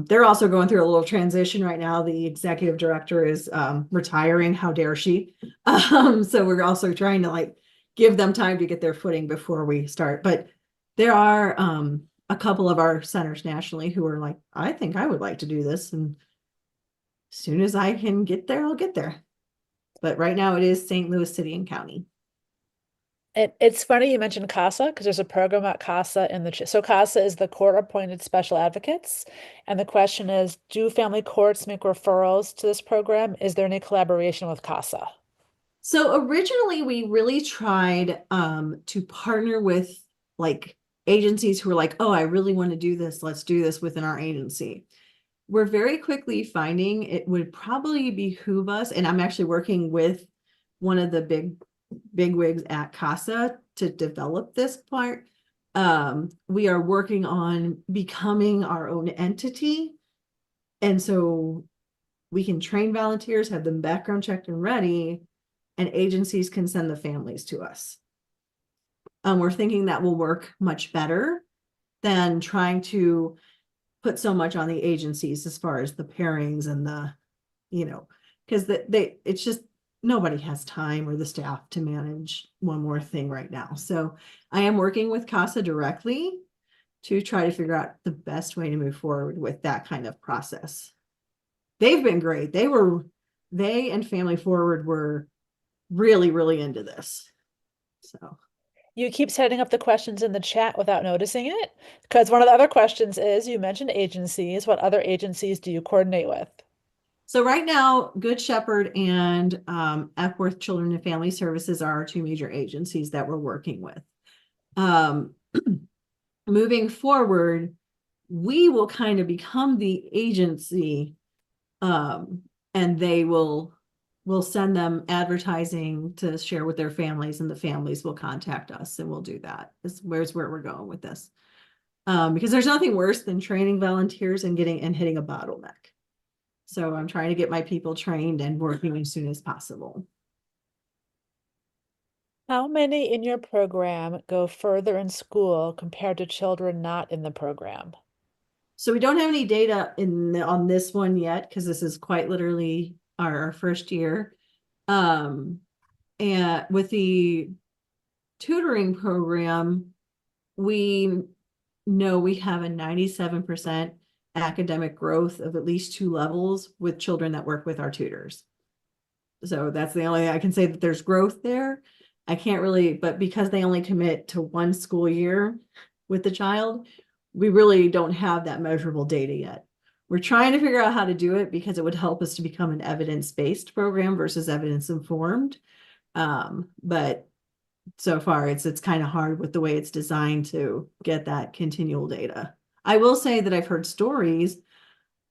They're also going through a little transition right now. The executive director is retiring. How dare she? So we're also trying to give them time to get their footing before we start. But there are a couple of our centers nationally who are like, I think I would like to do this. And as soon as I can get there, I'll get there. But right now it is St. Louis City and County. It's funny you mentioned CASA, because there's a program at CASA in the so CASA is the court-appointed special advocates, and the question is, do family courts make referrals to this program? Is there any collaboration with CASA? So originally we really tried to partner with agencies who were like, oh, I really want to do this. Let's do this within our agency. We're very quickly finding it would probably behoove us, and I'm actually working with one of the big wigs at CASA to develop this part. We are working on becoming our own entity. And so we can train volunteers, have them background checked and ready, and agencies can send the families to us. We're thinking that will work much better than trying to put so much on the agencies as far as the pairings and because it's just, nobody has time or the staff to manage one more thing right now. So I am working with CASA directly to try to figure out the best way to move forward with that kind of process. They've been great. They and Family Forward were really, really into this. So You keep setting up the questions in the chat without noticing it, because one of the other questions is, you mentioned agencies. What other agencies do you coordinate with? So right now, Good Shepherd and Epworth Children and Family Services are our 2 major agencies that we're working with. Moving forward, we will kind of become the agency, and they will we'll send them advertising to share with their families, and the families will contact us, and we'll do that. Where's where we're going with this. Because there's nothing worse than training volunteers and hitting a bottleneck. So I'm trying to get my people trained and working as soon as possible. How many in your program go further in school compared to children not in the program? So we don't have any data on this one yet, because this is quite literally our first year. And with the tutoring program, we know we have a 97% academic growth of at least 2 levels with children that work with our tutors. So that's the only, I can say that there's growth there. I can't really, but because they only commit to 1 school year with the child, we really don't have that measurable data yet. We're trying to figure out how to do it, because it would help us to become an evidence-based program versus evidence-informed. But so far it's kind of hard with the way it's designed to get that continual data. I will say that I've heard stories.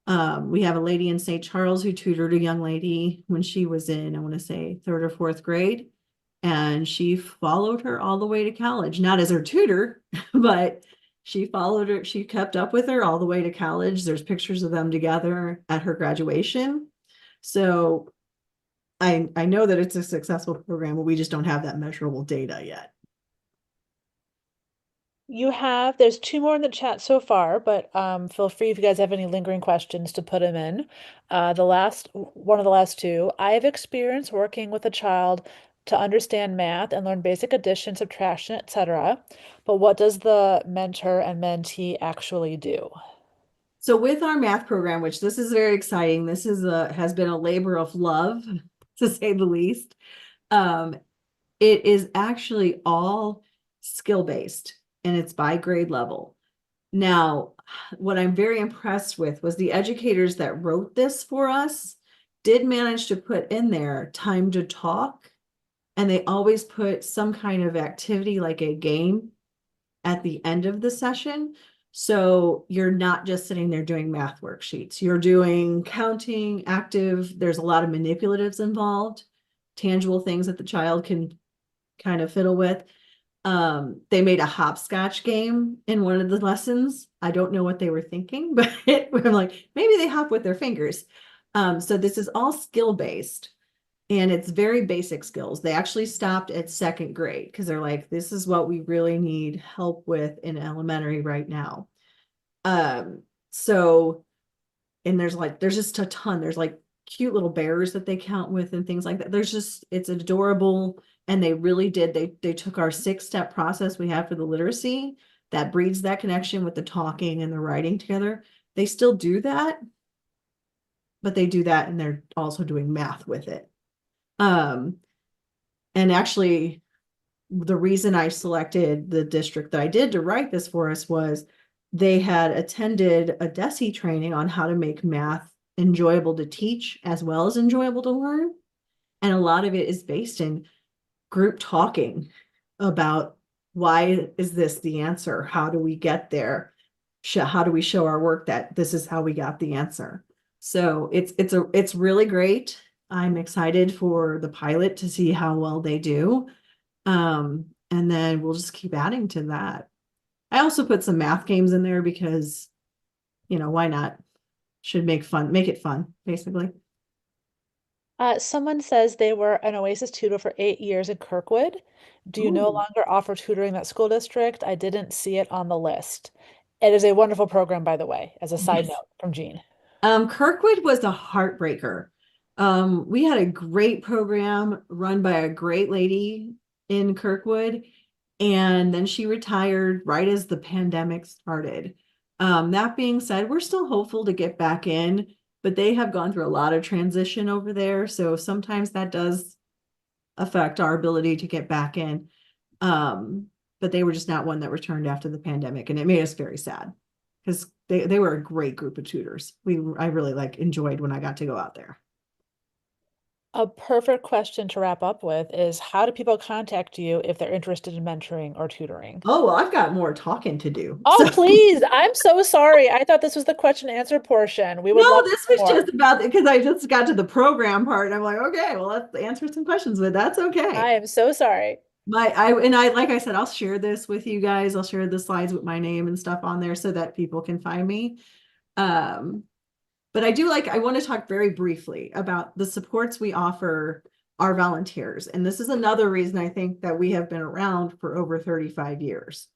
We have a lady in St. Charles who tutored a young lady when she was in, I want to say 3rd or 4th grade. And she followed her all the way to college, not as her tutor, but she followed her. She kept up with her all the way to college. There's pictures of them together at her graduation. So I know that it's a successful program, but we just don't have that measurable data yet. There's 2 more in the chat so far, but feel free if you guys have any lingering questions to put them in. One of the last 2, I have experience working with a child to understand math and learn basic addition, subtraction, etc. But what does the mentor and mentee actually do? So with our math program, which this is very exciting, this has been a labor of love, to say the least. It is actually all skill-based, and it's by grade level. Now, what I'm very impressed with was the educators that wrote this for us did manage to put in there time to talk, and they always put some kind of activity like a game at the end of the session. So you're not just sitting there doing math worksheets. You're doing counting, active. There's a lot of manipulatives involved, tangible things that the child can kind of fiddle with. They made a hopscotch game in one of the lessons. I don't know what they were thinking, but I'm like, maybe they hop with their fingers. So this is all skill-based, and it's very basic skills. They actually stopped at 2nd grade because they're like, this is what we really need help with in elementary right now. So, and there's just a ton. There's like cute little bears that they count with and things like that. It's adorable. And they really did. They took our 6-step process we have for the literacy that breeds that connection with the talking and the writing together. They still do that, but they do that and they're also doing math with it. And actually, the reason I selected the district that I did to write this for us was they had attended a DESE training on how to make math enjoyable to teach as well as enjoyable to learn. And a lot of it is based in group talking about, why is this the answer? How do we get there? How do we show our work that this is how we got the answer? So it's really great. I'm excited for the pilot to see how well they do. And then we'll just keep adding to that. I also put some math games in there because, why not? Should make it fun, basically. Someone says they were an Oasis tutor for 8 years in Kirkwood. Do you no Ooh. longer offer tutoring in that school district? I didn't see it on the list. It is a wonderful program, by the way, as a side Yes. note from Jean. Kirkwood was a heartbreaker. We had a great program run by a great lady in Kirkwood, and then she retired right as the pandemic started. That being said, we're still hopeful to get back in, but they have gone through a lot of transition over there. So sometimes that does affect our ability to get back in. But they were just not one that returned after the pandemic. And it made us very sad because they were a great group of tutors. I really enjoyed when I got to go out there. A perfect question to wrap up with is how do people contact you if they're interested in mentoring or tutoring? Oh, well, I've got more talking to do. Oh, So- please. I'm so sorry. I thought this was the question and answer portion. We would No, love this to was know more. just about because I just got to the program part and I'm like, okay, well, let's answer some questions, but that's okay. I am so sorry. Like I said, I'll share this with you guys. I'll share the slides with my name and stuff on there so that people can find me. But I want to talk very briefly about the supports we offer our volunteers. And this is another reason I think that we have been around for over 35 years.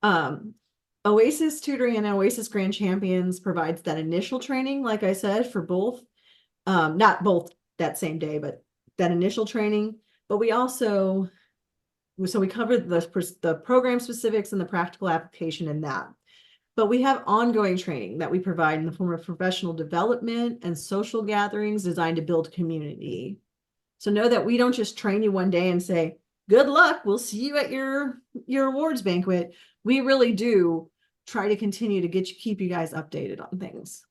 Oasis Tutoring and Oasis Grand Champions provides that initial training, like I said, for both, not both that same day, but that initial training. But we also, so we covered the program specifics and the practical application in that. But we have ongoing training that we provide in the form of professional development and social gatherings designed to build community. So know that we don't just train you one day and say, good luck, we'll see you at your awards banquet. We really do try to continue to keep you guys updated on things.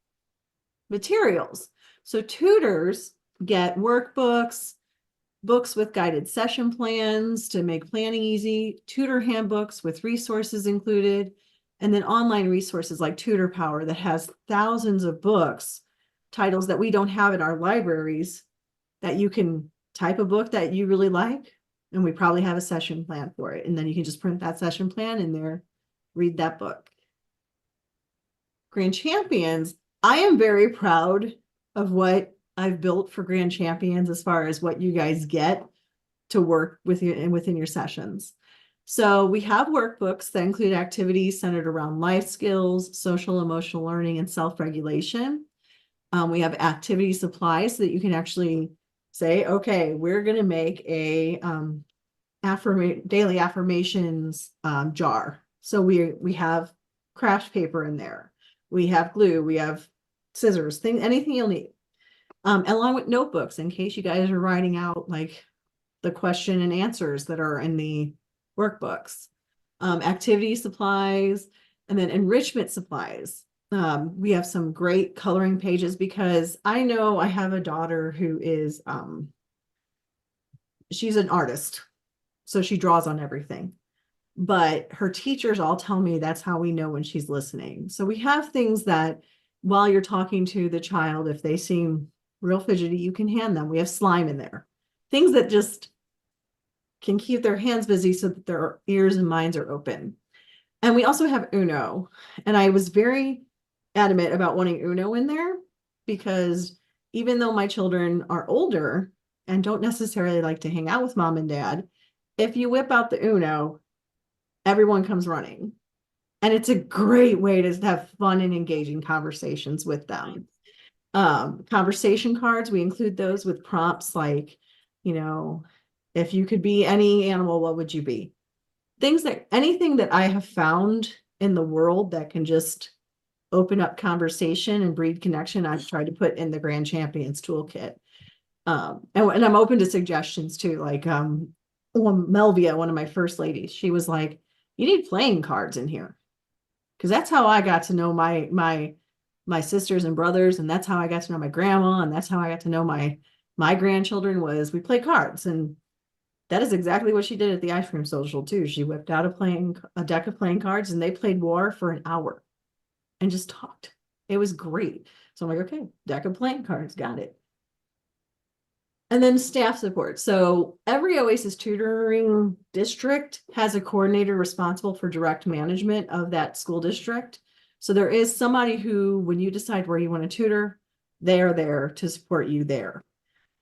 Materials. So tutors get workbooks, books with guided session plans to make planning easy, tutor handbooks with resources included, and then online resources like Tutor Power that has thousands of books, titles that we don't have in our libraries, that you can type a book that you really like, and we probably have a session plan for it. And then you can just print that session plan in there, read that book. Grand Champions, I am very proud of what I've built for Grand Champions as far as what you guys get to work with you and within your sessions. So we have workbooks that include activities centered around life skills, social emotional learning, and self-regulation. We have activity supplies so that you can actually say, okay, we're going to make a daily affirmations jar. So we have craft paper in there. We have glue, we have scissors, anything you'll need. Along with notebooks in case you guys are writing out like the question and answers that are in the workbooks, activity supplies, and then enrichment supplies. We have some great coloring pages because I know I have a daughter who is, she's an artist, so she draws on everything. But her teachers all tell me that's how we know when she's listening. So we have things that while you're talking to the child, if they seem real fidgety, you can hand them. We have slime in there. Things that just can keep their hands busy so that their ears and minds are open. And we also have Uno. And I was very adamant about wanting Uno in there because even though my children are older and don't necessarily like to hang out with mom and dad, if you whip out the Uno, everyone comes running. And it's a great way to have fun and engaging conversations with them. Conversation cards, we include those with prompts like, if you could be any animal, what would you be? Anything that I have found in the world that can just open up conversation and breed connection, I've tried to put in the Grand Champions toolkit. And I'm open to suggestions too. Like Melvia, one of my first ladies, she was like, you need playing cards in here. Because that's how I got to know my sisters and brothers, and that's how I got to know my grandma, and that's how I got to know my grandchildren was we play cards. And that is exactly what she did at the ice cream social too. She whipped out a deck of playing cards and they played war for an hour and just talked. It was great. So I'm like, okay, deck of playing cards, got it. And then staff support. So every Oasis tutoring district has a coordinator responsible for direct management of that school district. So there is somebody who, when you decide where you want to tutor, they are there to support you there.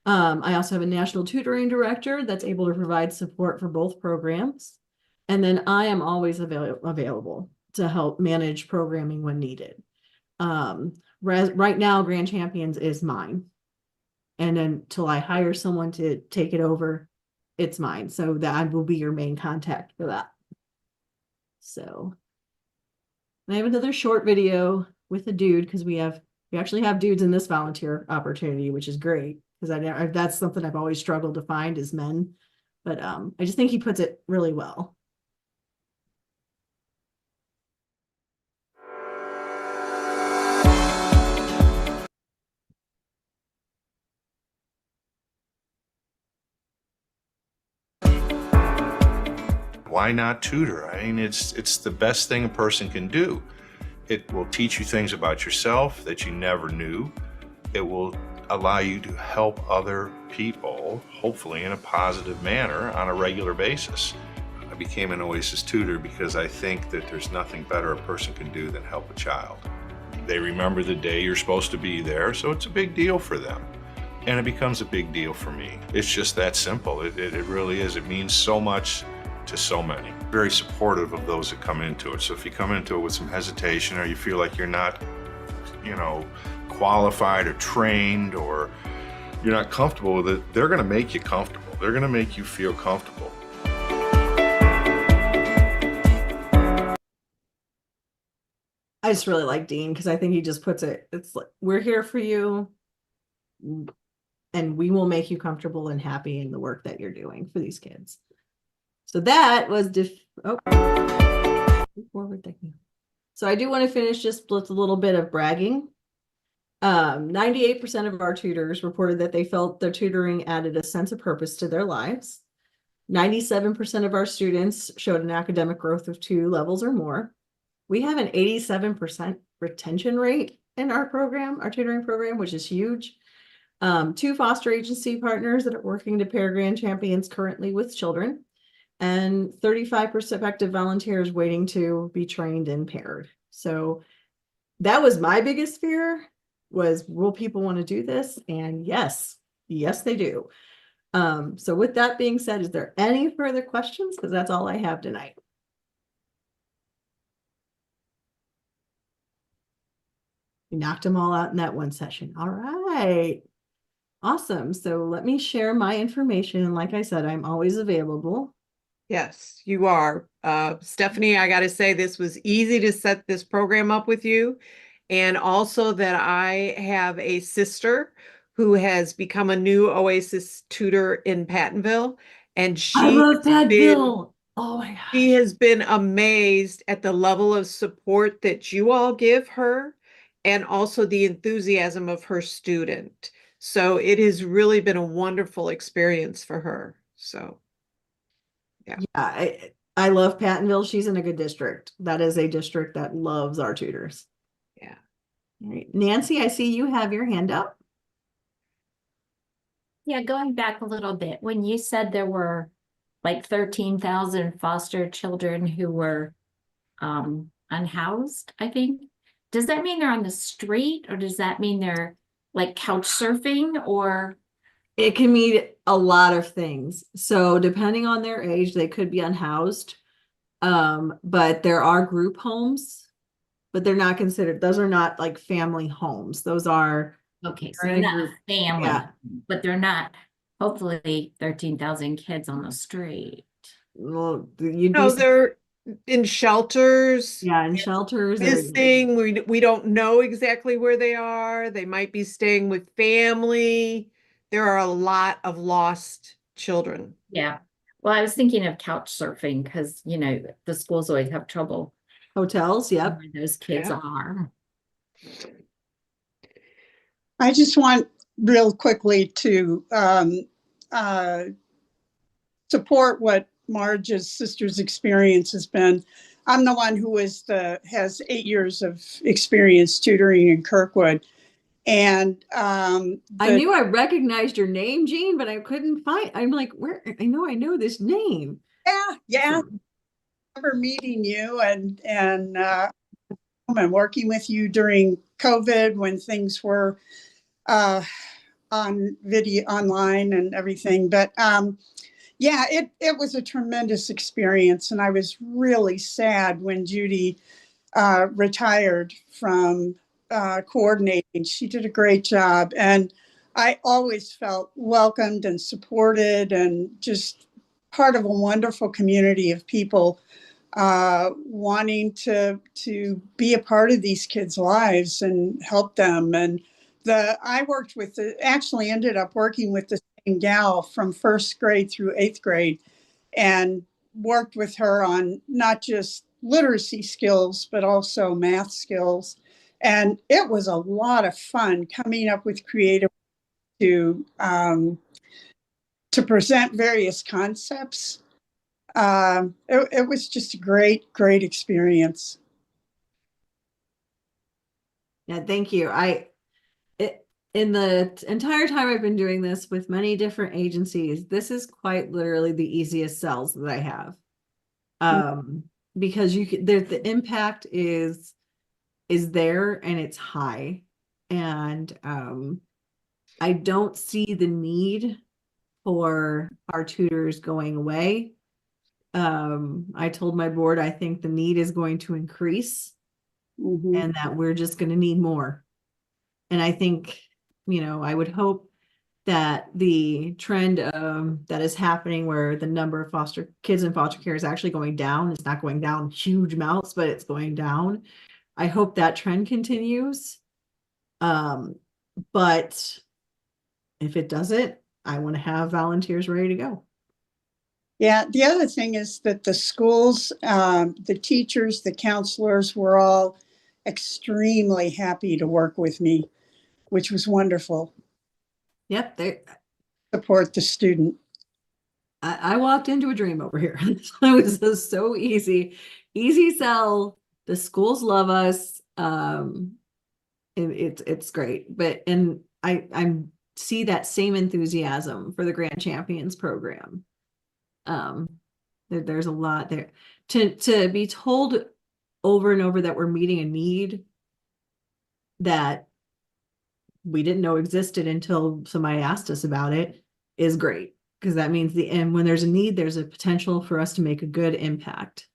I also have a national tutoring director that's able to provide support for both programs. And then I am always available to help manage programming when needed. Right now, Grand Champions is mine. And until I hire someone to take it over, it's mine. So that I will be your main contact for that. So I have another short video with a dude because we actually have dudes in this volunteer opportunity, which is great. Because that's something I've always struggled to find is men, but I just think he puts it really well. Why not tutor? I mean, it's the best thing a person can do. It will teach you things about yourself that you never knew. It will allow you to help other people, hopefully in a positive manner, on a regular basis. I became an Oasis tutor because I think that there's nothing better a person can do than help a child. They remember the day you're supposed to be there, so it's a big deal for them. And it becomes a big deal for me. It's just that simple. It really is. It means so much to so many. Very supportive of those that come into it. So if you come into it with some hesitation, or you feel like you're not, qualified or trained, or you're not comfortable with it, they're gonna make you comfortable. They're gonna make you feel comfortable. I just really like Dean because I think he just puts it's like, we're here for you and we will make you comfortable and happy in the work that you're doing for these kids. So that was forward thinking. So I do want to finish just with a little bit of bragging. 98% of our tutors reported that they felt their tutoring added a sense of purpose to their lives. 97% of our students showed an academic growth of 2 levels or more. We have an 87% retention rate in our program, our tutoring program, which is huge. 2 foster agency partners that are working to pair Grand Champions currently with children, and 35 prospective volunteers waiting to be trained and paired. So that was my biggest fear, was will people want to do this? And yes, they do. So with that being said, is there any further questions? Because that's all I have tonight. We knocked them all out in that one session. All right. Awesome. So let me share my information. And like I said, I'm always available. Yes, you are. Stephanie, I got to say, this was easy to set this program up with you. And also that I have a sister who has become a new Oasis tutor in Pattonville. And I love Pattonville. Oh my gosh. She has been amazed at the level of support that you all give her, and also the enthusiasm of her student. So it has really been a wonderful experience for her. So. Yeah, I love Pattonville. She's in a good district. That is a district that loves our tutors. Yeah. All right. Nancy, I see you have your hand up. Yeah, going back a little bit, when you said there were like 13,000 foster children who were unhoused, I think, does that mean they're on the street, or does that mean they're like couch surfing, or? It can mean a lot of things. So depending on their age, they could be unhoused. But there are group homes, but they're not considered, those are not like family homes. Those are. Okay, so they're not a family, Yeah. but they're not, hopefully 13,000 kids on the street. Well, you'd No, be, they're in shelters. yeah, in shelters. Missing. We don't know exactly where they are. They might be staying with family. There are a lot of lost children. Yeah. Well, I was thinking of couch surfing because, the schools always have trouble Hotels, yep. where those kids Yeah. are. I just want real quickly to support what Marge's sister's experience has been. I'm the one who has 8 years of experience tutoring in Kirkwood. And I knew I recognized your name, Jean, but I couldn't find. I'm like, where? I know this name. Yeah. I remember meeting you and working with you during COVID when things were on video online and everything. But yeah, it was a tremendous experience, and I was really sad when Judy retired from coordinating. She did a great job, and I always felt welcomed and supported and just part of a wonderful community of people wanting to be a part of these kids' lives and help them. And I actually ended up working with the same gal from 1st grade through 8th grade, and worked with her on not just literacy skills, but also math skills. And it was a lot of fun coming up with creative to present various concepts It was just a great, great experience. Yeah, thank you. In the entire time I've been doing this with many different agencies, this is quite literally the easiest sells that I have. Because the impact is there and it's high. And I don't see the need for our tutors going away. I told my board I think the need is going to increase and that we're just going to need more. And I think, I would hope that the trend that is happening where the number of foster kids in foster care is actually going down. It's not going down huge amounts, but it's going down. I hope that trend continues. But if it doesn't, I want to have volunteers ready to go. Yeah, the other thing is that the schools, the teachers, the counselors were all extremely happy to work with me, which was wonderful. Yep, Support the student. I walked into a dream over here. It was just so easy sell. The schools love us. It's great. But I see that same enthusiasm for the Grand Champions program. There's a lot there to be told over and over that we're meeting a need that we didn't know existed until somebody asked us about it is great, because that means when there's a need, there's a potential for us to make a good impact.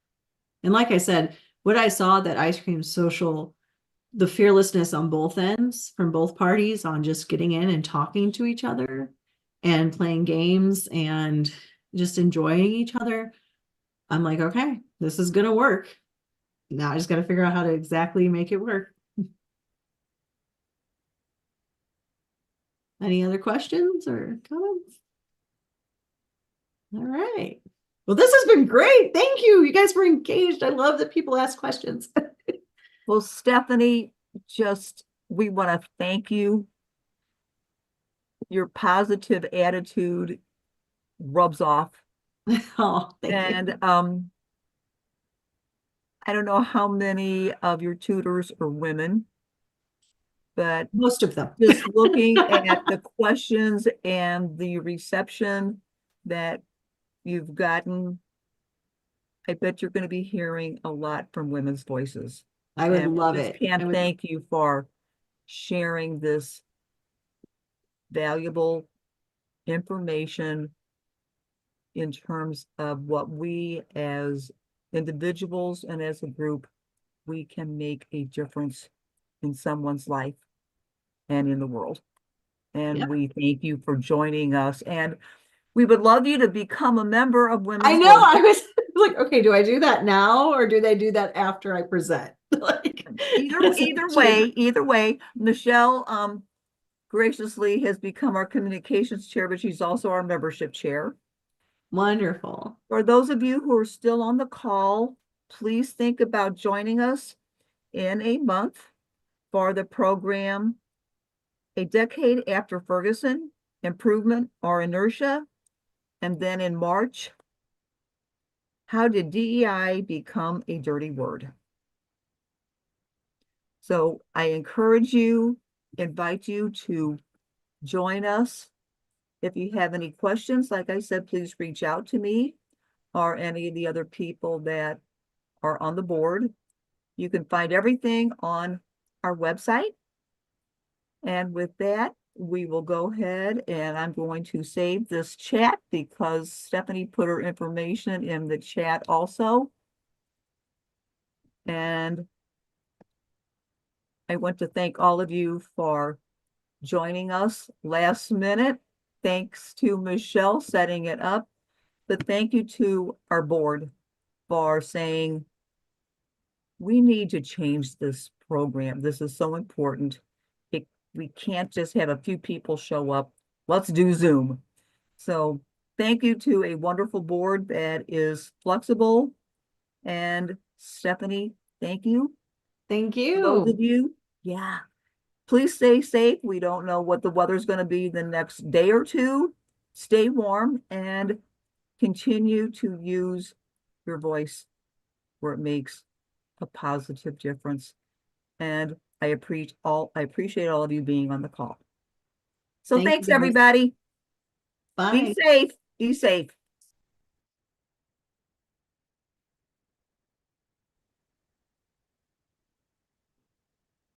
And like I said, what I saw that Ice Cream Social, the fearlessness on both ends from both parties on just getting in and talking to each other and playing games and just enjoying each other. I'm like, okay, this is going to work. Now I just got to figure out how to exactly make it work. Any other questions or comments? All right. Well, this has been great. Thank you. You guys were engaged. I love that people ask questions. Well, Stephanie, we want to thank you. Your positive attitude rubs off. Oh, thank you. And I don't know how many of your tutors are women, but most of them. Just looking at the questions and the reception that you've gotten, I bet you're going to be hearing a lot from women's voices. I would love it. Can't thank you for sharing this valuable information in terms of what we as individuals and as a group, we can make a difference in someone's life and in the world. And we thank you for joining us. And we would love you to become a member of Women's I know. Voice. I was like, okay, do I do that now or do they do that after I present? Either way, Michelle graciously has become our communications chair, but she's also our membership chair. Wonderful. For those of you who are still on the call, please think about joining us in a month for the program A Decade After Ferguson, Improvement or Inertia. And then in March, How Did DEI Become a Dirty Word? So I invite you to join us. If you have any questions, like I said, please reach out to me or any of the other people that are on the board. You can find everything on our website. And with that, we will go ahead and I'm going to save this chat because Stephanie put her information in the chat also. And I want to thank all of you for joining us last minute. Thanks to Michelle setting it up. But thank you to our board for saying, we need to change this program. This is so important. We can't just have a few people show up. Let's do Zoom. So thank you to a wonderful board that is flexible. And Stephanie, thank you. Thank you. For those of you, please stay safe. We don't know what the weather's going to be the next day or two. Stay warm and continue to use your voice where it makes a positive difference. And I appreciate all of you being on the call. So Thank thanks, you, guys. everybody. Bye. Be safe. Be safe.